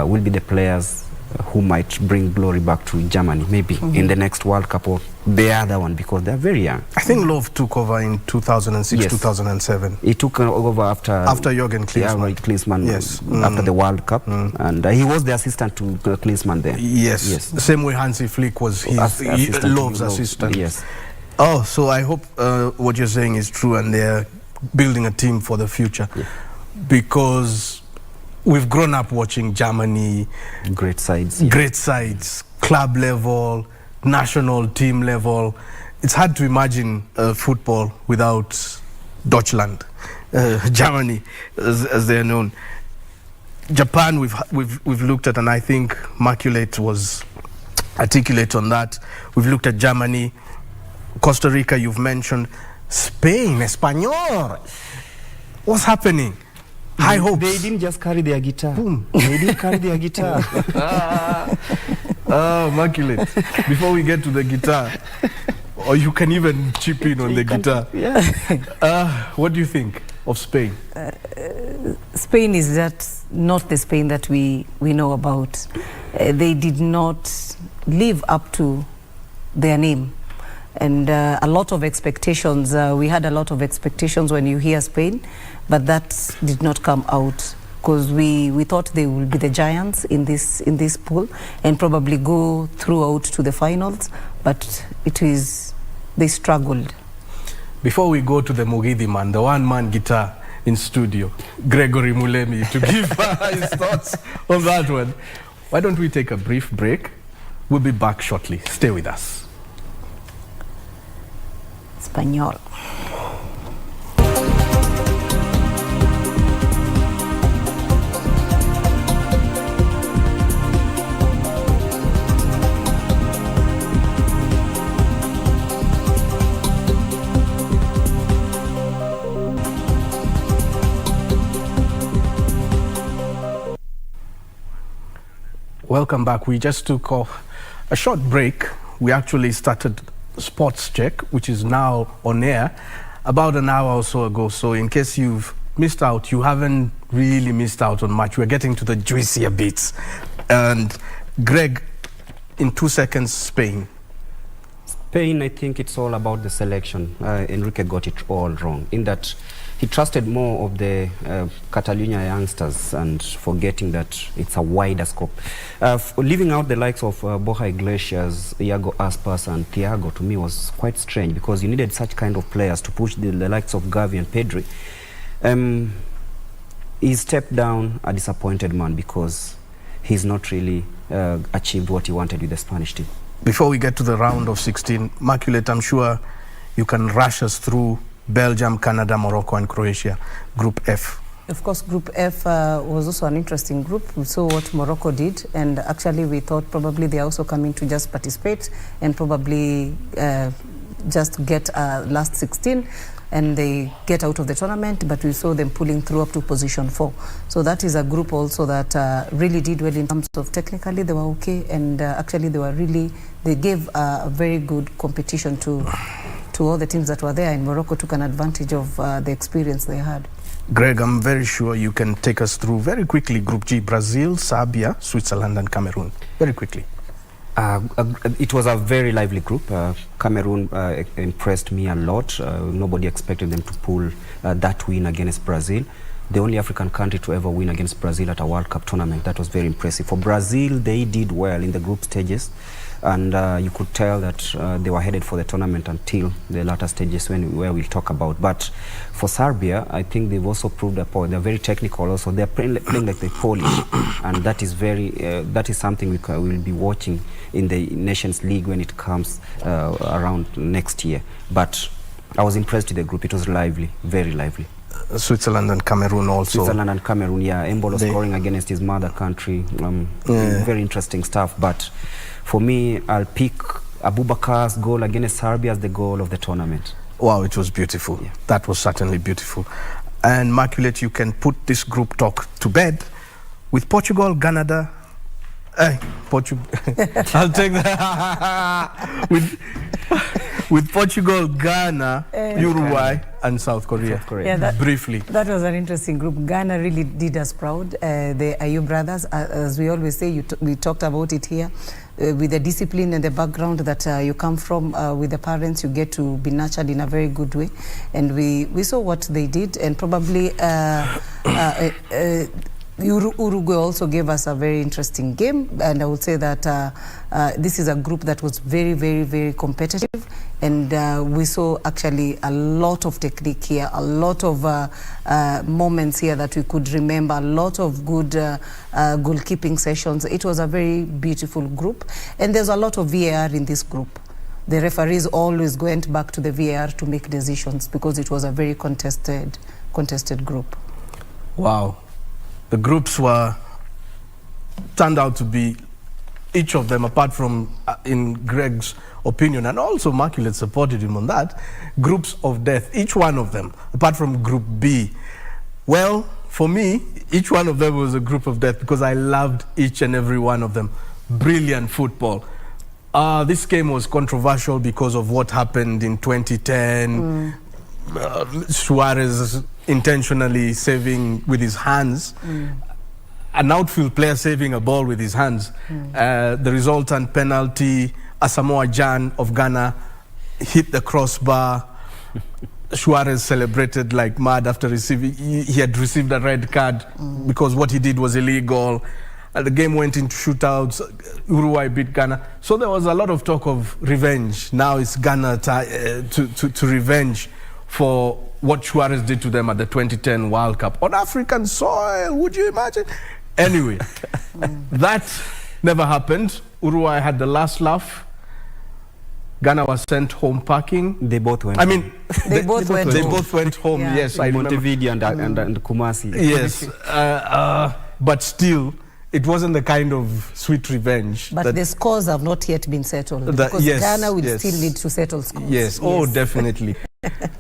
will be the players who might bring glory back to Germany, maybe in the next World Cup or the other one, because they're very young. I think Löw took over in 2006, yes. 2007. He took over after Jürgen Klinsmann. Klinsmann, yes. After the World Cup, and he was the assistant to Klinsmann there. Yes, yes. The same way Hansi Flick was Löw's assistant. Yes. Oh, so I hope what you're saying is true, and they're building a team for the future, because we've grown up watching Germany. Great sides. Great sides, club level, national team level. It's hard to imagine football without Deutschland, Germany, as they're known. Japan, we've looked at, and I think Immaculate was articulate on that. We've looked at Germany, Costa Rica, you've mentioned, Spain, Español. What's happening? High hopes. They didn't just carry their guitar. Boom. They didn't carry their guitar. Oh, Immaculate. Before we get to the guitar, or you can even chip in on the guitar. Yeah. What do you think of Spain? Spain is not the Spain that we know about. They did not live up to their name. And a lot of expectations, we had a lot of expectations when you hear Spain, but that did not come out, because we thought they would be the giants in this pool and probably go throughout to the finals, but they struggled. Before we go to the Mugidhi man, the one-man guitar in studio, Gregory Mulemi, to give his thoughts on that one, why don't we take a brief break? We'll be back shortly. Stay with us. Español. Welcome back. We just took a short break. We actually started Sports Check, which is now on air, about an hour or so ago. So in case you've missed out, you haven't really missed out on much. We're getting to the juicier bits. And Greg, in 2 seconds, Spain. Spain, I think it's all about the selection. Enrique got it all wrong, in that he trusted more of the Catalonia youngsters and forgetting that it's a wider scope. Leaving out the likes of Borja Iglesias, Iago Aspas and Thiago, to me was quite strange, because you needed such kind of players to push the likes of Gavi and Pedri. He stepped down a disappointed man, because he's not really achieved what he wanted with the Spanish team. Before we get to the round of 16, Immaculate, I'm sure you can rush us through Belgium, Canada, Morocco, and Croatia, Group F. Of course, Group F was also an interesting group. We saw what Morocco did, and actually we thought probably they're also coming to just participate and probably just get last 16, and they get out of the tournament, but we saw them pulling through up to position 4. So that is a group also that really did well in terms of technically they were okay, and actually they gave a very good competition to all the teams that were there, and Morocco took an advantage of the experience they had. Greg, I'm very sure you can take us through very quickly Group G: Brazil, Serbia, Switzerland, and Cameroon. Very quickly. It was a very lively group. Cameroon impressed me a lot. Nobody expected them to pull that win against Brazil. The only African country to ever win against Brazil at a World Cup tournament. That was very impressive. For Brazil, they did well in the group stages, and you could tell that they were headed for the tournament until the latter stages where we'll talk about. But for Serbia, I think they've also proved a point. They're very technical also. They're playing like they're Polish, and that is that is something we will be watching in the Nations League when it comes around next year. But I was impressed with the group. It was lively, very lively. Switzerland and Cameroon also. Switzerland and Cameroon, yeah. Embolo scoring against his mother country. Very interesting stuff. But for me, I'll pick Abubakar's goal against Serbia as the goal of the tournament. Wow, it was beautiful. Yeah. That was certainly beautiful. And Immaculate, you can put this group talk to bed with Portugal, Canada. Portugal. I'll take that. with Portugal, Ghana, Uruguay, and South Korea. Yeah, briefly. That was an interesting group. Ghana really did us proud. The Ayew brothers, as we always say, we talked about it here, with the discipline and the background that you come from, with the parents, you get to be nurtured in a very good way. And we saw what they did, and probably Uruguay also gave us a very interesting game, and I would say that this is a group that was very, very, very competitive, and we saw actually a lot of technique here, a lot of moments here that we could remember, a lot of good goalkeeping sessions. It was a very beautiful group, and there's a lot of VAR in this group. The referees always went back to the VAR to make decisions because it was a very contested group. Wow. The groups turned out to be, each of them, apart from, in Greg's opinion, and also Immaculate supported him on that, groups of death, each one of them, apart from Group B. Well, for me, each one of them was a group of death because I loved each and every one of them. Brilliant football. This game was controversial because of what happened in 2010. Suarez intentionally saving with his hands, an outfield player saving a ball with his hands. The resultant penalty, Asamoah Gyan of Ghana hit the crossbar. Suarez celebrated like mad after receiving, he had received a red card because what he did was illegal. The game went into shootouts. Uruguay beat Ghana. So there was a lot of talk of revenge. Now it's Ghana to revenge for what Suarez did to them at the 2010 World Cup on African soil. Would you imagine? Anyway, that never happened. Uruguay had the last laugh. Ghana was sent home packing. They both went. They both went home. Yeah. Yes, I Montevideo and Kumasi. Yes, but still, it wasn't the kind of sweet revenge. But the scores have not yet been settled because Ghana will still need to settle scores. Yes, oh, definitely.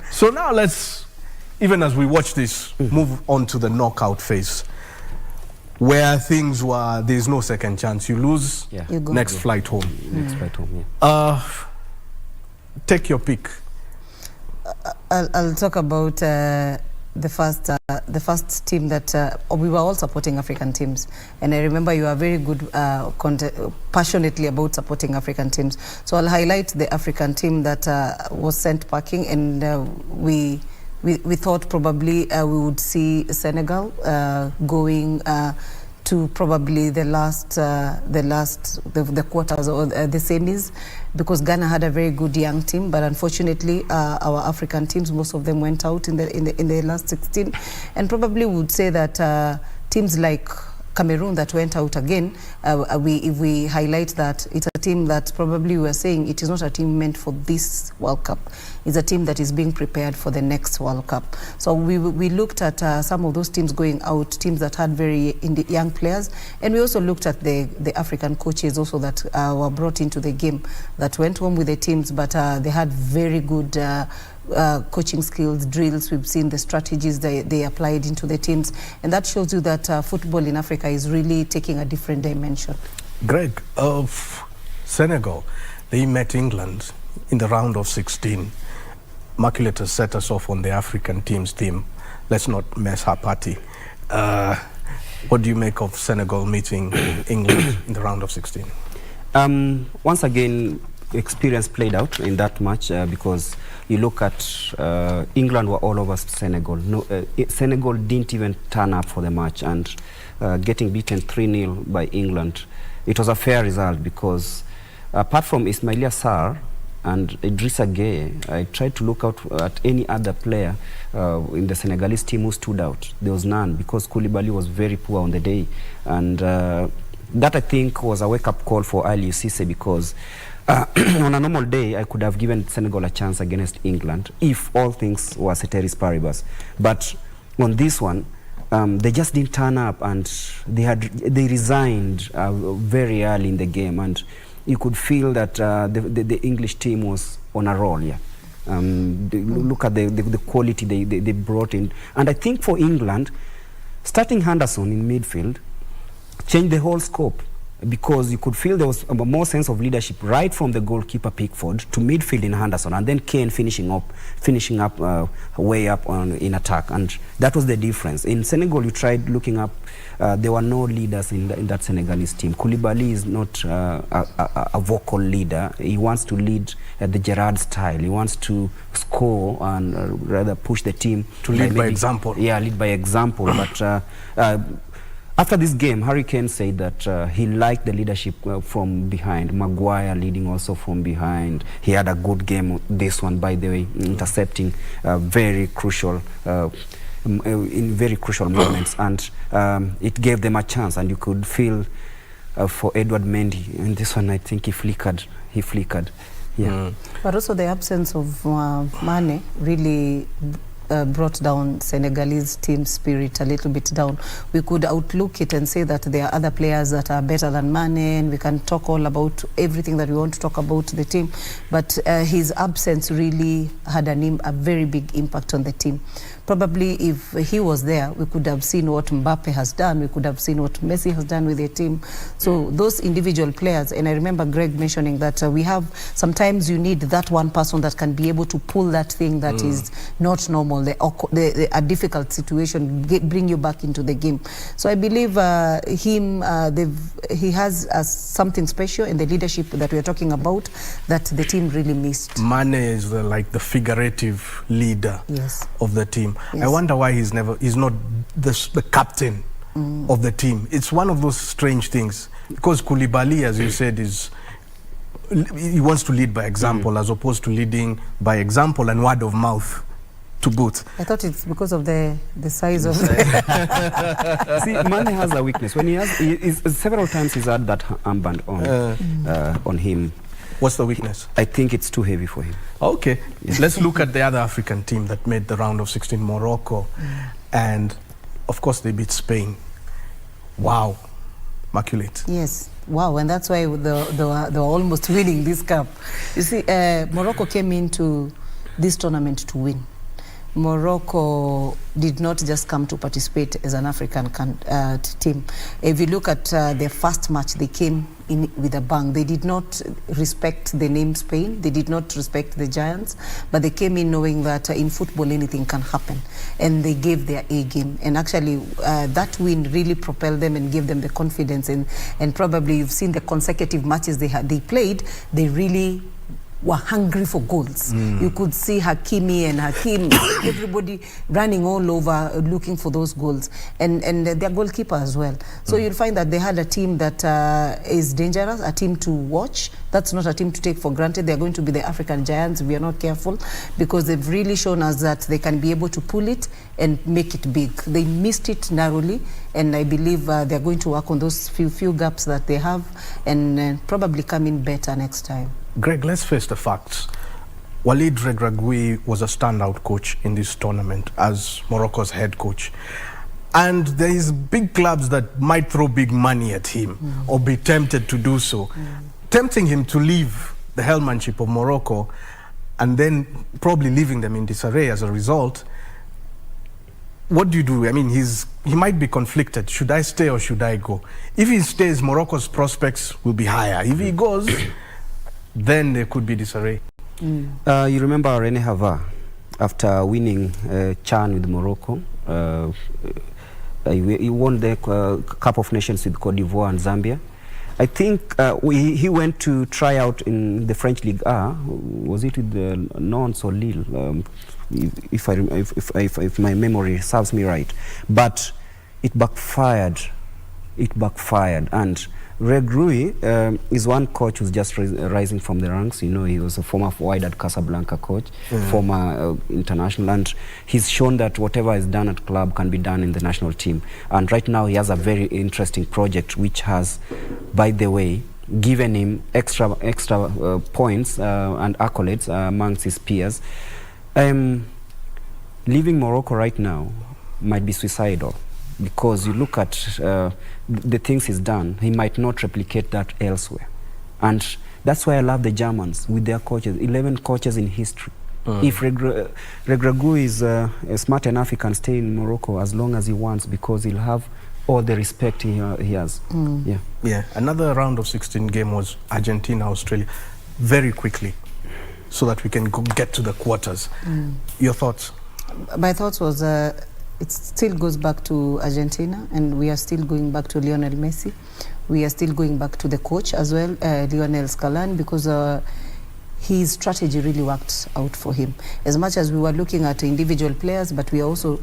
So now let's, even as we watch this, move on to the knockout phase, where things were, there's no second chance. You lose, you go. Next flight home. Next flight home, take your pick. I'll talk about the first team that we were all supporting African teams, and I remember you are very good passionately about supporting African teams. So I'll highlight the African team that was sent packing, and we thought probably we would see Senegal going to probably the quarters or the semis, because Ghana had a very good young team, but unfortunately our African teams, most of them went out in the last 16, and probably would say that teams like Cameroon that went out again, if we highlight that it's a team that probably we were saying it is not a team meant for this World Cup. It's a team that is being prepared for the next World Cup. So we looked at some of those teams going out, teams that had very young players, and we also looked at the African coaches also that were brought into the game that went home with the teams, but they had very good coaching skills, drills. We've seen the strategies they applied into the teams, and that shows you that football in Africa is really taking a different dimension. Greg, of Senegal, they met England in the round of 16. Immaculate has set us off on the African team's team. Let's not mess her party. What do you make of Senegal meeting England in the round of 16? Once again, experience played out in that match because you look at England were all over Senegal. Senegal didn't even turn up for the match, and getting beaten 3-0 by England, it was a fair result because apart from Ismaila Sarr and Idrissa Gueye, I tried to look out at any other player in the Senegalese team who stood out. There was none because Koulibaly was very poor on the day, and that I think was a wake-up call for Ali Cisse because on a normal day, I could have given Senegal a chance against England if all things were ceteris paribus. But on this one, they just didn't turn up, and they resigned very early in the game, and you could feel that the English team was on a roll. Yeah, look at the quality they brought in, and I think for England, starting Henderson in midfield changed the whole scope, because you could feel there was a more sense of leadership right from the goalkeeper Pickford to midfield in Henderson, and then Kane finishing up way up in attack, and that was the difference. In Senegal, you tried looking up, there were no leaders in that Senegalese team. Koulibaly is not a vocal leader. He wants to lead at the Gerrard style. He wants to score and rather push the team to lead by example. Yeah, lead by example. But after this game, Harry Kane said that he liked the leadership from behind. Maguire leading also from behind. He had a good game, this one, by the way, intercepting very crucial, in very crucial moments. And it gave them a chance, and you could feel for Edouard Mendy. In this one, I think he flickered. Yeah. But also the absence of Mane really brought down Senegalese team spirit a little bit down. We could outlook it and say that there are other players that are better than Mane, and we can talk all about everything that we want to talk about the team, but his absence really had a very big impact on the team. Probably if he was there, we could have seen what Mbappe has done, we could have seen what Messi has done with the team. So those individual players, and I remember Greg mentioning that we have, sometimes you need that one person that can be able to pull that thing that is not normal, a difficult situation, bring you back into the game. So I believe he has something special in the leadership that we are talking about that the team really missed. Mane is like the figurative leader of the team. Yes. I wonder why he's not the captain of the team. It's one of those strange things, because Koulibaly, as you said, he wants to lead by example as opposed to leading by example and word of mouth to boot. I thought it's because of the size of See, Mane has a weakness. When several times he's had that armband on him. What's the weakness? I think it's too heavy for him. Okay, let's look at the other African team that made the round of 16, Morocco. And of course they beat Spain. Wow, Immaculate. Yes, wow, and that's why they were almost winning this cup. You see, Morocco came into this tournament to win. Morocco did not just come to participate as an African team. If you look at their first match, they came in with a bang. They did not respect the name Spain. They did not respect the giants, but they came in knowing that in football anything can happen, and they gave their A game. And actually, that win really propelled them and gave them the confidence. And probably you've seen the consecutive matches they played. They really were hungry for goals. You could see Hakimi and Hakim, everybody running all over looking for those goals, and their goalkeeper as well. So you'll find that they had a team that is dangerous, a team to watch. That's not a team to take for granted. They're going to be the African giants if we are not careful, because they've really shown us that they can be able to pull it and make it big. They missed it narrowly, and I believe they're going to work on those few gaps that they have, and probably come in better next time. Greg, let's face the facts. Walid Regragui was a standout coach in this tournament as Morocco's head coach. And there is big clubs that might throw big money at him or be tempted to do so, tempting him to leave the hellmanship of Morocco and then probably leaving them in disarray as a result. What do you do? I mean, he might be conflicted. Should I stay or should I go? If he stays, Morocco's prospects will be higher. If he goes, then there could be disarray. You remember René Havard, after winning CHAN with Morocco, he won the Cup of Nations with Cote d'Ivoire and Zambia. I think he went to try out in the French Ligue A. Was it with Nantes or Lille? If my memory serves me right. But it backfired. And Regragui is one coach who's just rising from the ranks. You know, he was a former Wydad Casablanca coach, former international, and he's shown that whatever is done at club can be done in the national team. And right now he has a very interesting project which has, by the way, given him extra points and accolades amongst his peers. Leaving Morocco right now might be suicidal, because you look at the things he's done, he might not replicate that elsewhere. And that's why I love the Germans with their coaches, 11 coaches in history. If Regragui is smart enough, he can stay in Morocco as long as he wants, because he'll have all the respect he has. Yeah. Another round of 16 game was Argentina-Australia. Very quickly, so that we can get to the quarters. Your thoughts? My thoughts was it still goes back to Argentina, and we are still going back to Lionel Messi. We are still going back to the coach as well, Lionel Scaloni, because his strategy really worked out for him. As much as we were looking at individual players, but we are also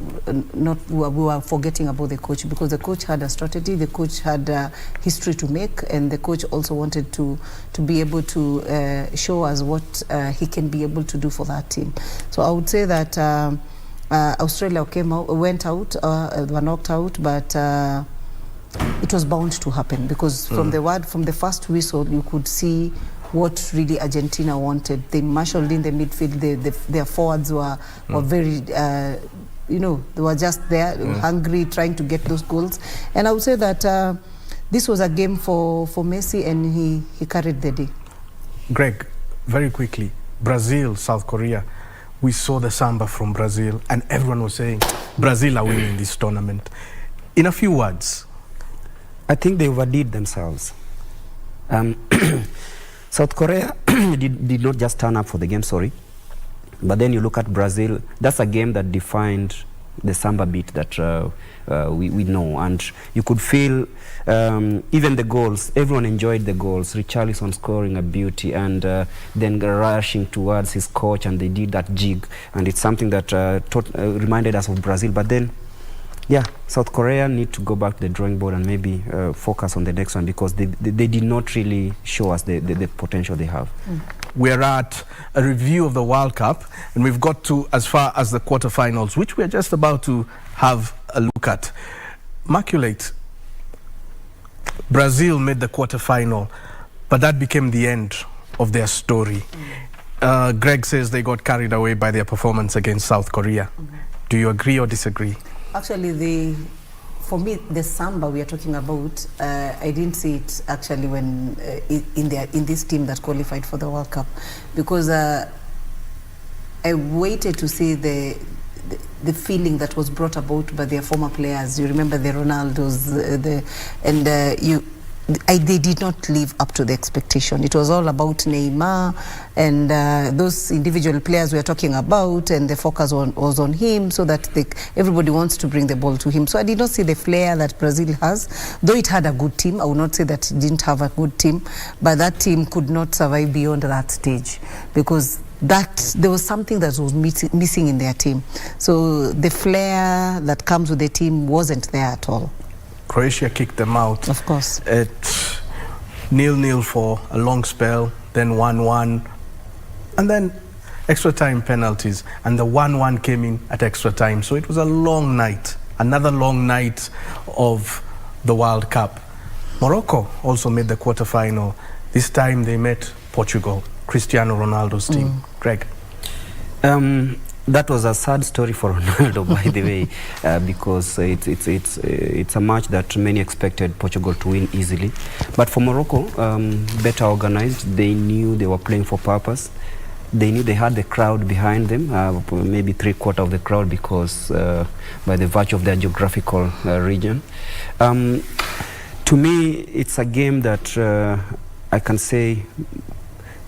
we were forgetting about the coach, because the coach had a strategy, the coach had a history to make, and the coach also wanted to be able to show us what he can be able to do for that team. So I would say that Australia went out, were knocked out, but it was bound to happen, because from the first whistle you could see what really Argentina wanted. They marshaled in the midfield. Their forwards were very, you know, they were just there, hungry, trying to get those goals. And I would say that this was a game for Messi, and he carried the day. Greg, very quickly, Brazil, South Korea. We saw the samba from Brazil, and everyone was saying Brazil are winning this tournament. In a few words, I think they overdid themselves. South Korea did not just turn up for the game, sorry. But then you look at Brazil, that's a game that defined the samba beat that we know. And you could feel even the goals, everyone enjoyed the goals. Richarlison scoring a beauty, and then rushing towards his coach, and they did that jig. And it's something that reminded us of Brazil. But then, yeah, South Korea need to go back to the drawing board and maybe focus on the next one, because they did not really show us the potential they have. We're at a review of the World Cup, and we've got to as far as the quarterfinals, which we're just about to have a look at. Immaculate, Brazil made the quarterfinal, but that became the end of their story. Greg says they got carried away by their performance against South Korea. Do you agree or disagree? Actually, for me, the samba we are talking about, I didn't see it actually when in this team that qualified for the World Cup, because I waited to see the feeling that was brought about by their former players. You remember the Ronaldos, they did not live up to the expectation. It was all about Neymar and those individual players we are talking about, and the focus was on him, so that everybody wants to bring the ball to him. So I did not see the flair that Brazil has, though it had a good team. I would not say that it didn't have a good team, but that team could not survive beyond that stage, because there was something that was missing in their team. So the flair that comes with the team wasn't there at all. Croatia kicked them out. Of course. At 0-0 for a long spell, then 1-1, and then extra time penalties, and the 1-1 came in at extra time. So it was a long night another long night of the World Cup. Morocco also made the quarterfinal. This time they met Portugal, Cristiano Ronaldo's team. Greg? That was a sad story for Ronaldo, by the way, because it's a match that many expected Portugal to win easily. But for Morocco, better organized, they knew they were playing for purpose. They knew they had the crowd behind them, maybe 3/4 of the crowd, because by the virtue of their geographical region. To me, it's a game that I can say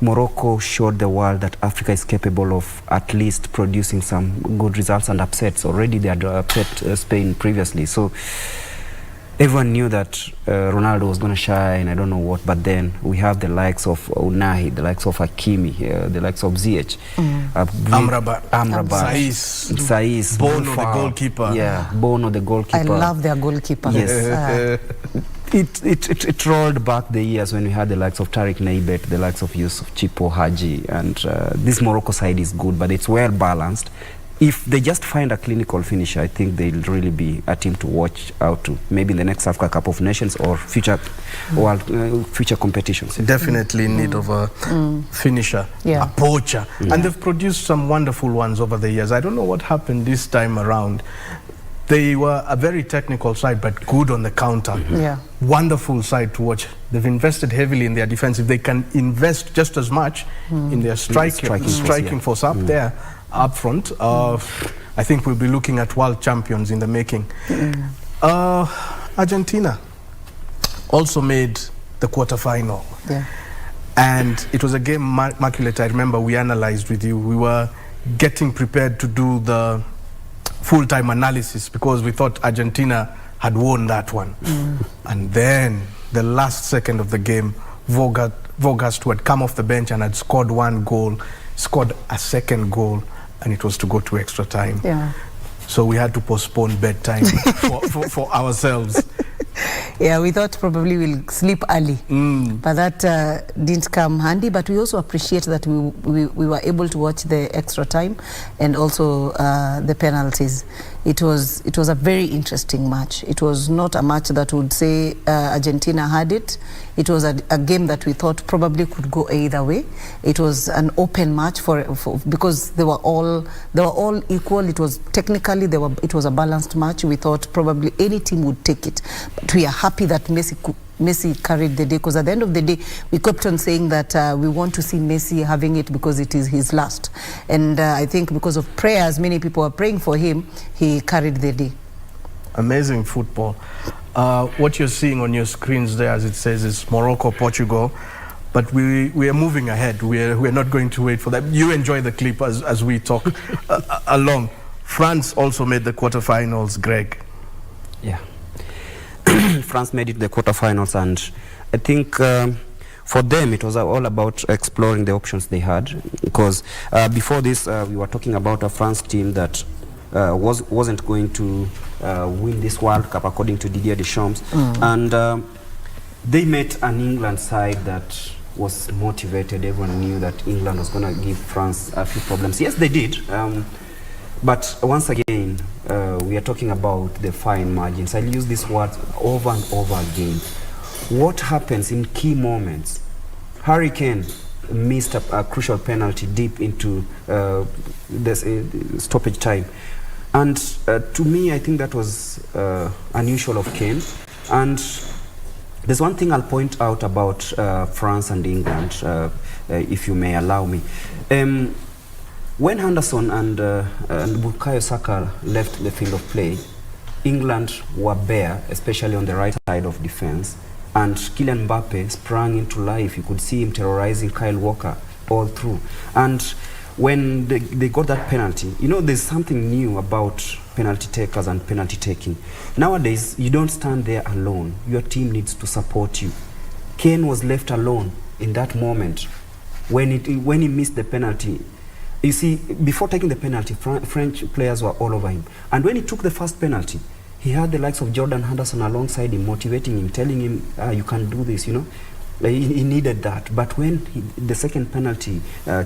Morocco showed the world that Africa is capable of at least producing some good results and upsets. Already they had upset Spain previously. So everyone knew that Ronaldo was going to shine, I don't know what, but then we have the likes of Unai, the likes of Hakimi, the likes of Ziyech, Amrabat, Saiss, Bono, the goalkeeper. Yeah, Bono, the goalkeeper. I love their goalkeeper. Yes. It rolled back the years when we had the likes of Tariq Naibet, the likes of Yusuf Chipo Haji, and this Morocco side is good, but it's well balanced. If they just find a clinical finisher, I think they'll really be a team to watch out to, maybe in the next Africa Cup of Nations or future world, future competitions. Definitely in need of a finisher, a poacher. And they've produced some wonderful ones over the years. I don't know what happened this time around. They were a very technical side, but good on the counter. Wonderful side to watch. They've invested heavily in their defense. If they can invest just as much in their striking force up there, up front, I think we'll be looking at world champions in the making. Argentina also made the quarterfinal. And it was a game, Immaculate, I remember we analyzed with you. We were getting prepared to do the full-time analysis because we thought Argentina had won that one. And then the last second of the game, Vogast, who had come off the bench and had scored one goal, scored a second goal, and it was to go to extra time. So we had to postpone bedtime for ourselves. We thought probably we'll sleep early, but that didn't come handy. But we also appreciate that we were able to watch the extra time and also the penalties. It was a very interesting match. It was not a match that would say Argentina had it. It was a game that we thought probably could go either way. It was an open match because they were all equal. It was technically it was a balanced match. We thought probably any team would take it, but we are happy that Messi carried the day, because at the end of the day we kept on saying that we want to see Messi having it because it is his last, and I think because of prayers, many people are praying for him, he carried the day. Amazing football. What you're seeing on your screens there, as it says, is Morocco, Portugal, but we are moving ahead. We are not going to wait for that. You enjoy the clip as we talk along. France also made the quarterfinals, Greg. France made it the quarterfinals, and I think for them it was all about exploring the options they had, because before this we were talking about a France team that wasn't going to win this World Cup according to Didier Deschamps, and they met an England side that was motivated. Everyone knew that England was going to give France a few problems. Yes, they did. But once again, we are talking about the fine margins. I'll use these words over and over again. What happens in key moments? Harry Kane missed a crucial penalty deep into this stoppage time. And to me, I think that was unusual of Kane. And there's one thing I'll point out about France and England, if you may allow me. When Henderson and Bukayo Saka left the field of play, England were bare, especially on the right side of defense, and Kylian Mbappe sprang into life. You could see him terrorizing Kyle Walker all through. And when they got that penalty, you know, there's something new about penalty takers and penalty taking. Nowadays, you don't stand there alone. Your team needs to support you. Kane was left alone in that moment when he missed the penalty. You see, before taking the penalty, French players were all over him. And when he took the first penalty, he had the likes of Jordan Henderson alongside him, motivating him, telling him, you can do this, you know. He needed that. But when the second penalty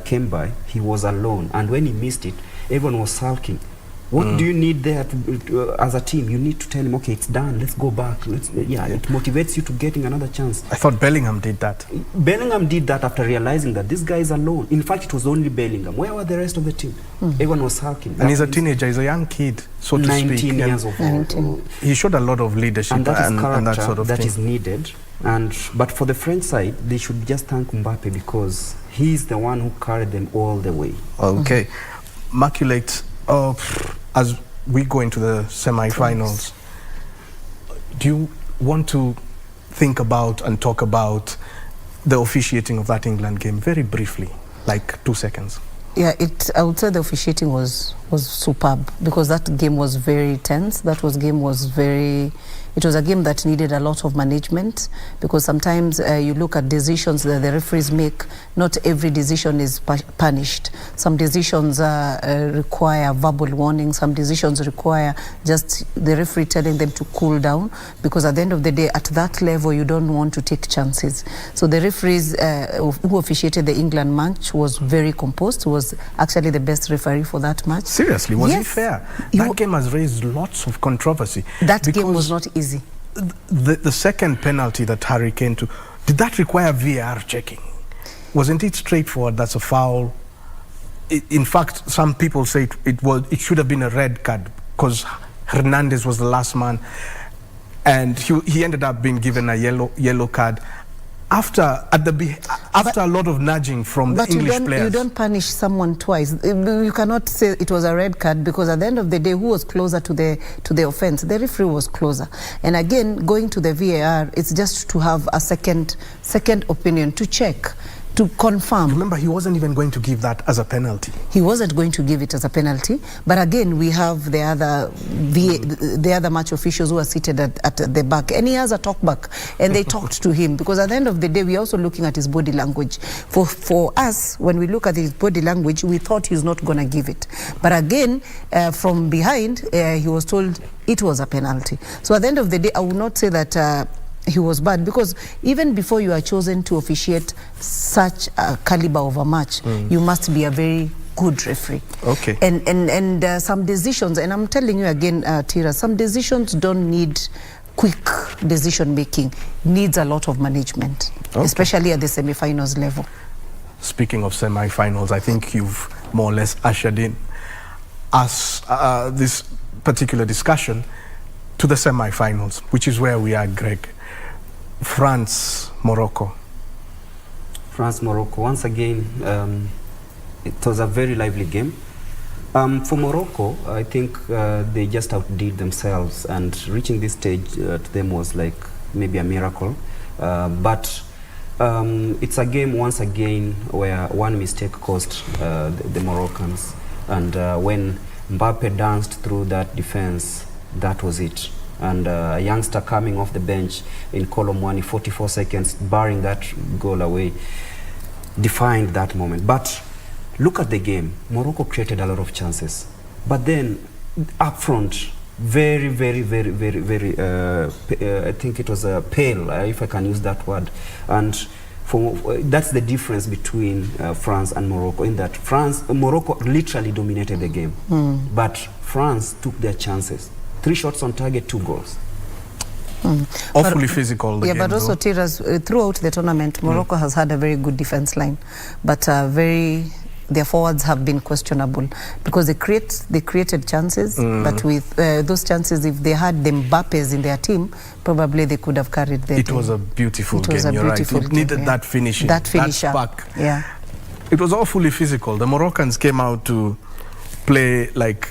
came by, he was alone. And when he missed it, everyone was sulking. What do you need there as a team? You need to tell him, okay, it's done, let's go back. It motivates you to getting another chance. I thought Bellingham did that. Bellingham did that after realizing that this guy is alone. In fact, it was only Bellingham. Where were the rest of the team? Everyone was sulking. And he's a teenager, he's a young kid, so to speak. 19 years old. He showed a lot of leadership and that is character and that sort of that thing. is needed. But for the French side, they should just thank Mbappe because he's the one who carried them all the way. Okay. Immaculate, as we go into the semi-finals, do you want to think about and talk about the officiating of that England game very briefly, like 2 seconds? Yeah, I would say the officiating was superb because that game was very tense. It was a game that needed a lot of management because sometimes you look at decisions that the referees make, not every decision is punished. Some decisions require verbal warning, some decisions require just the referee telling them to cool down because at the end of the day, at that level, you don't want to take chances. So the referees who officiated the England match was very composed, was actually the best referee for that match. Seriously, was yes. he fair? That game has raised lots of controversy. That game was not easy. The second penalty that Harry Kane took, did that require VAR checking? Wasn't it straightforward? That's a foul. In fact, some people say it should have been a red card because Hernandez was the last man, and he ended up being given a yellow card. After a lot of nudging from the English players. But you don't punish someone twice. You cannot say it was a red card because at the end of the day, who was closer to the offense? The referee was closer. And again, going to the VAR, it's just to have a second opinion to check, to confirm. Remember, he wasn't even going to give that as a penalty. He wasn't going to give it as a penalty. But again, we have the other match officials who are seated at the back. And he has a talk back. And they talked to him. Because at the end of the day, we're also looking at his body language. For us, when we look at his body language, we thought he's not going to give it. But again, from behind, he was told it was a penalty. So at the end of the day, I would not say that he was bad because even before you are chosen to officiate such a caliber of a match, you must be a very good referee. Okay. And some decisions, and I'm telling you again, Tira, some decisions don't need quick decision making, needs a lot of management, especially at the semi-finals level. Speaking of semi-finals, I think you've more or less ushered in us this particular discussion to the semi-finals, which is where we are, Greg. France, Morocco. France, Morocco. Once again, it was a very lively game. For Morocco, I think they just outdid themselves, and reaching this stage to them was like maybe a miracle. But it's a game, once again, where one mistake cost the Moroccans. And when Mbappe danced through that defense, that was it. And a youngster coming off the bench in column 1, 44 seconds, barring that goal away, defined that moment. But look at the game. Morocco created a lot of chances. But then, up front, very, I think it was pale, if I can use that word. And that's the difference between France and Morocco, in that Morocco literally dominated the game. But France took their chances. 3 shots on target, 2 goals. Awfully physical. Yeah, but also Tiras, throughout the tournament, Morocco has had a very good defense line, but their forwards have been questionable because they created chances, but with those chances, if they had the Mbappes in their team, probably they could have carried their team. Was a beautiful game, you're right. It needed that finishing, that spark. Yeah. It was awfully physical. The Moroccans came out to play like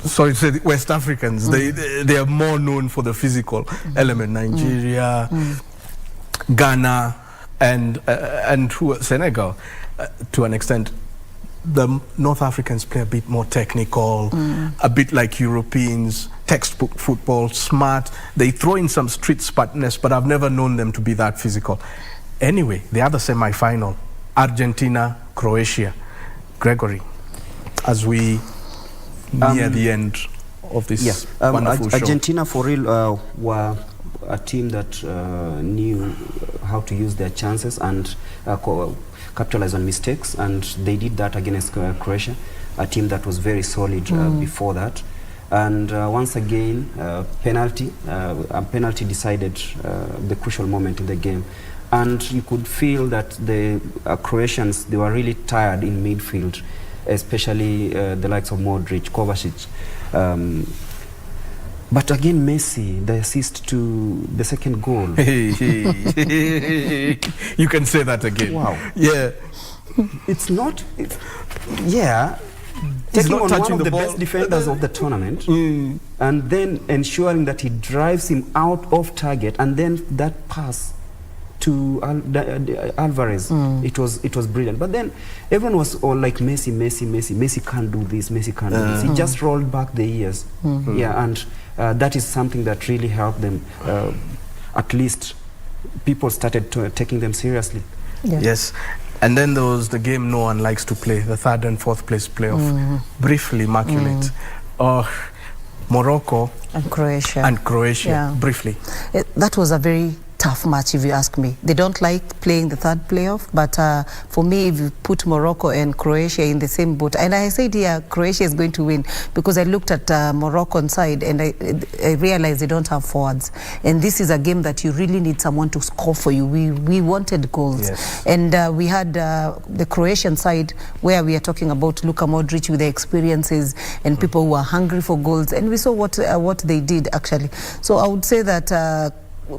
sorry to say, West Africans. They are more known for the physical element. Nigeria, Ghana, and Senegal, to an extent. The North Africans play a bit more technical, a bit like Europeans, textbook football, smart. They throw in some street smartness, but I've never known them to be that physical. Anyway, the other semi-final, Argentina, Croatia. Gregory, as we near the end of this wonderful show. Argentina, for real, were a team that knew how to use their chances and capitalize on mistakes, and they did that against Croatia. a team that was very solid before that. And once again, a penalty decided the crucial moment in the game. And you could feel that the Croatians, they were really tired in midfield, especially the likes of Modric, Kovacic. But again, Messi, the assist to the second goal. You can say that again. Wow. Yeah. It's not... yeah. He's Taking not on touching one of the the ball. best defenders of the tournament, and then ensuring that he drives him out of target, and then that pass to Alvarez, it was brilliant. But then everyone was all like, Messi can't do this, Messi can't do this. He just rolled back the years. Yeah, and that is something that really helped them. At least people started taking them seriously. Yeah. Yes. And then there was the game no one likes to play, the third and fourth place playoff. Briefly, Immaculate. Morocco And Croatia. Yeah. Briefly. That was a very tough match, if you ask me. They don't like playing the third playoff, but for me, if you put Morocco and Croatia in the same boat, and I said, yeah, Croatia is going to win, because I looked at Moroccan side and I realized they don't have forwards. And this is a game that you really need someone to score for you. We wanted goals. Yes. And we had the Croatian side where we are talking about Luka Modric with the experiences and people who are hungry for goals. And we saw what they did, actually. So I would say that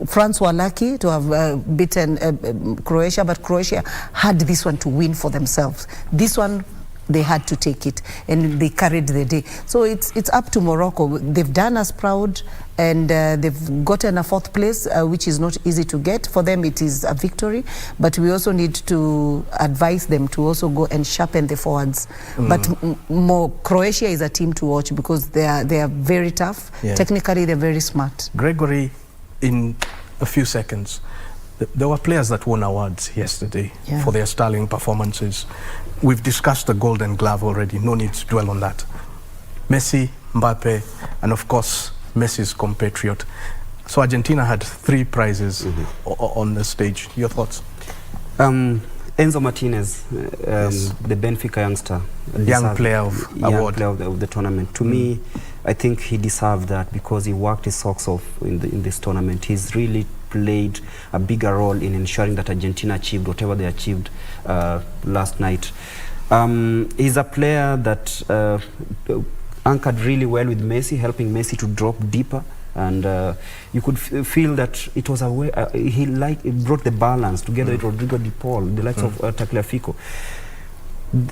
France were lucky to have beaten Croatia, but Croatia had this one to win for themselves. This one, they had to take it, and they carried the day. So it's up to Morocco. They've done us proud, and they've gotten a fourth place, which is not easy to get. For them, it is a victory, but we also need to advise them to also go and sharpen the forwards. But Croatia is a team to watch, because they are very tough. Yeah. Technically, they're very smart. Gregory, in a few seconds, there were players that won awards yesterday for their sterling performances. We've discussed the Golden Glove already, no need to dwell on that. Messi, Mbappe, and of course, Messi's compatriot. So Argentina had 3 prizes on the stage. Your thoughts? Enzo Martinez, the Benfica youngster. Young player of award. Player of the tournament. To me, I think he deserved that, because he worked his socks off in this tournament. He's really played a bigger role in ensuring that Argentina achieved whatever they achieved last night. He's a player that anchored really well with Messi, helping Messi to drop deeper. And you could feel that it was a way, he brought the balance together with Rodrigo de Paul, the likes of Tagliafico.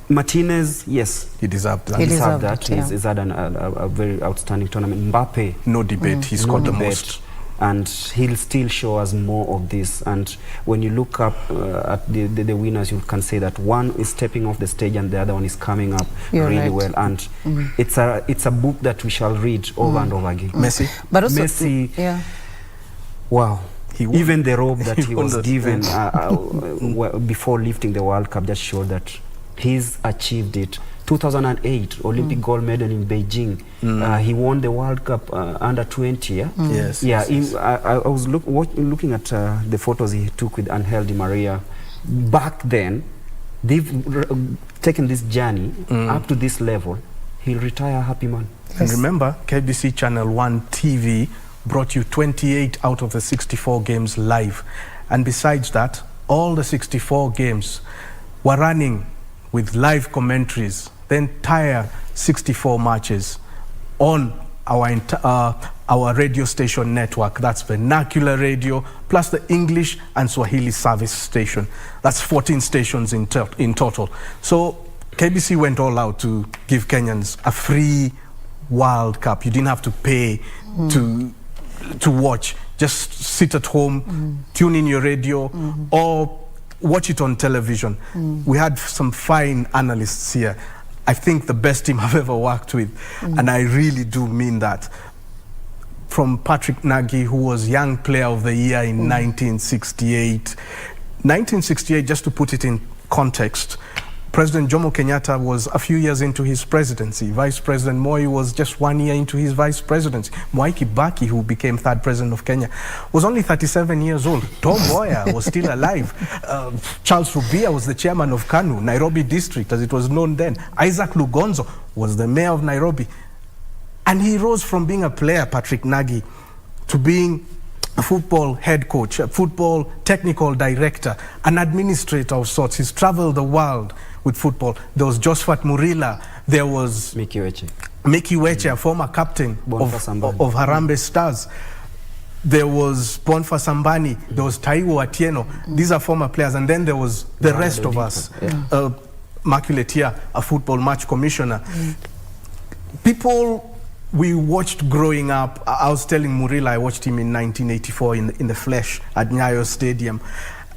Martinez, yes, he deserved that. He deserved that. He's had a very outstanding tournament. Mbappe, no debate, he scored the most. And he'll still show us more of this. And when you look up at the winners, you can say that one is stepping off the stage and the other one is coming up really well. And it's a book that we shall read over and over again. Messi, but also Messi, wow. Even the robe that he was given before lifting the World Cup just showed that he's achieved it. 2008 Olympic gold medal in Beijing. He won the World Cup under 20. Yes. Yeah. Yes. I was looking at the photos he took with Angel Di Maria. Back then, they've taken this journey up to this level. He'll retire a happy man. Yes. And remember, KBC Channel 1 TV brought you 28 out of the 64 games live. And besides that, all the 64 games were running with live commentaries, the entire 64 matches on our radio station network. That's vernacular radio, plus the English and Swahili service station. That's 14 stations in total. So KBC went all out to give Kenyans a free World Cup. You didn't have to pay to watch. Just sit at home, tune in your radio, or watch it on television. We had some fine analysts here. I think the best team I've ever worked with, and I really do mean that. From Patrick Nagy, who was Young Player of the Year in 1968. 1968, just to put it in context, President Jomo Kenyatta was a few years into his presidency. Vice President Moi was just 1 year into his vice presidency. Mwai Kibaki, who became third president of Kenya, was only 37 years old. Tom Mboya was still alive. Charles Rubia was the chairman of KANU, Nairobi district, as it was known then. Isaac Lugonzo was the mayor of Nairobi. And he rose from being a player, Patrick Nagy, to being a football head coach, a football technical director, an administrator of sorts. He's traveled the world with football. There was Josephat Murila. There was Mickey Weche, a former captain of Harambee Stars. There was Bonfa Sambani. There was Taiwo Atieno. These are former players. And then there was the rest of us. Immaculate here, a football match commissioner. People we watched growing up. I was telling Murila, I watched him in 1984 in the flesh at Nyayo Stadium.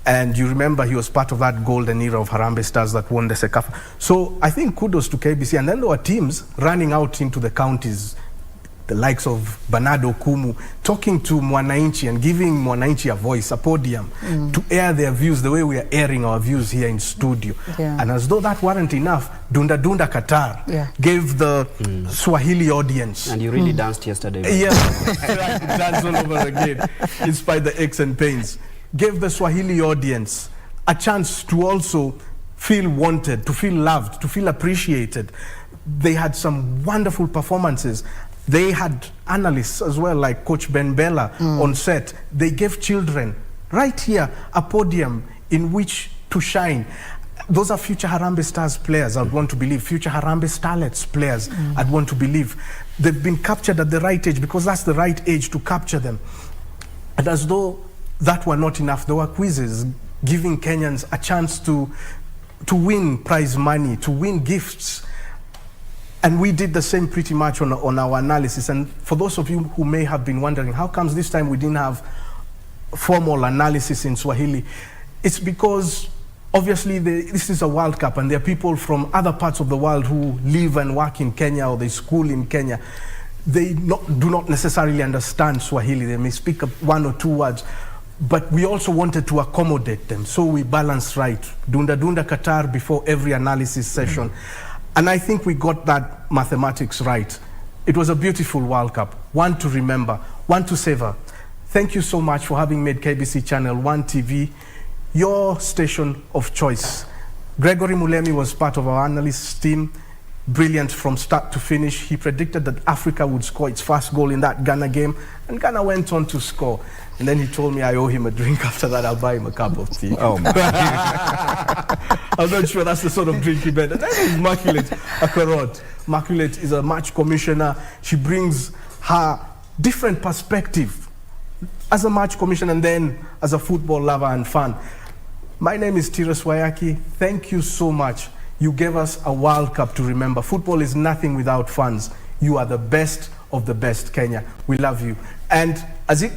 And you remember he was part of that golden era of Harambee Stars that won the Sekafa. So I think kudos to KBC. And then there were teams running out into the counties, the likes of Bernardo Kumu, talking to Mwananchi and giving Mwananchi a voice, a podium, to air their views the way we are airing our views here in studio. And as though that weren't enough, Dunda Dunda Qatar gave the Swahili audience. And you really danced yesterday. Yeah, dance all over again, despite the aches and pains. Gave the Swahili audience a chance to also feel wanted, to feel loved, to feel appreciated. They had some wonderful performances. They had analysts as well, like Coach Ben Bella on set. They gave children right here a podium in which to shine. Those are future Harambee Stars players, I'd want to believe. Future Harambee Starlets players, I'd want to believe. They've been captured at the right age because that's the right age to capture them. And as though that were not enough, there were quizzes giving Kenyans a chance to win prize money, to win gifts. And we did the same pretty much on our analysis. And for those of you who may have been wondering, how comes this time we didn't have formal analysis in Swahili? It's because obviously this is a World Cup and there are people from other parts of the world who live and work in Kenya or they school in Kenya. They do not necessarily understand Swahili. They may speak one or two words. But we also wanted to accommodate them. So we balanced right. Dunda Dunda Qatar before every analysis session. And I think we got that mathematics right. It was a beautiful World Cup, one to remember, one to savor. Thank you so much for having made KBC Channel 1 TV your station of choice. Gregory Mulemi was part of our analyst team, brilliant from start to finish. He predicted that Africa would score its first goal in that Ghana game, and Ghana went on to score. And then he told me I owe him a drink after that. I'll buy him a cup of tea. Oh my. I'm not sure that's the sort of drink he meant. And that is Immaculate Akorot. Immaculate is a match commissioner. She brings her different perspective as a match commissioner and then as a football lover and fan. My name is Tiras Wayaki. Thank you so much. You gave us a World Cup to remember. Football is nothing without fans. You are the best of the best, Kenya. We love you. And as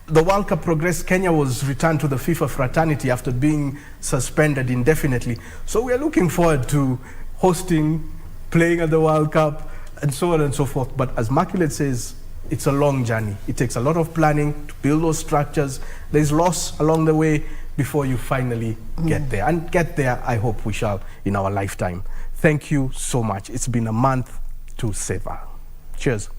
the World Cup progressed, Kenya was returned to the FIFA fraternity after being suspended indefinitely. So we are looking forward to hosting, playing at the World Cup, and so on and so forth. But as Immaculate says, it's a long journey. It takes a lot of planning to build those structures. There's loss along the way before you finally get there. And get there, I hope we shall in our lifetime. Thank you so much. It's been a month to savor. Cheers.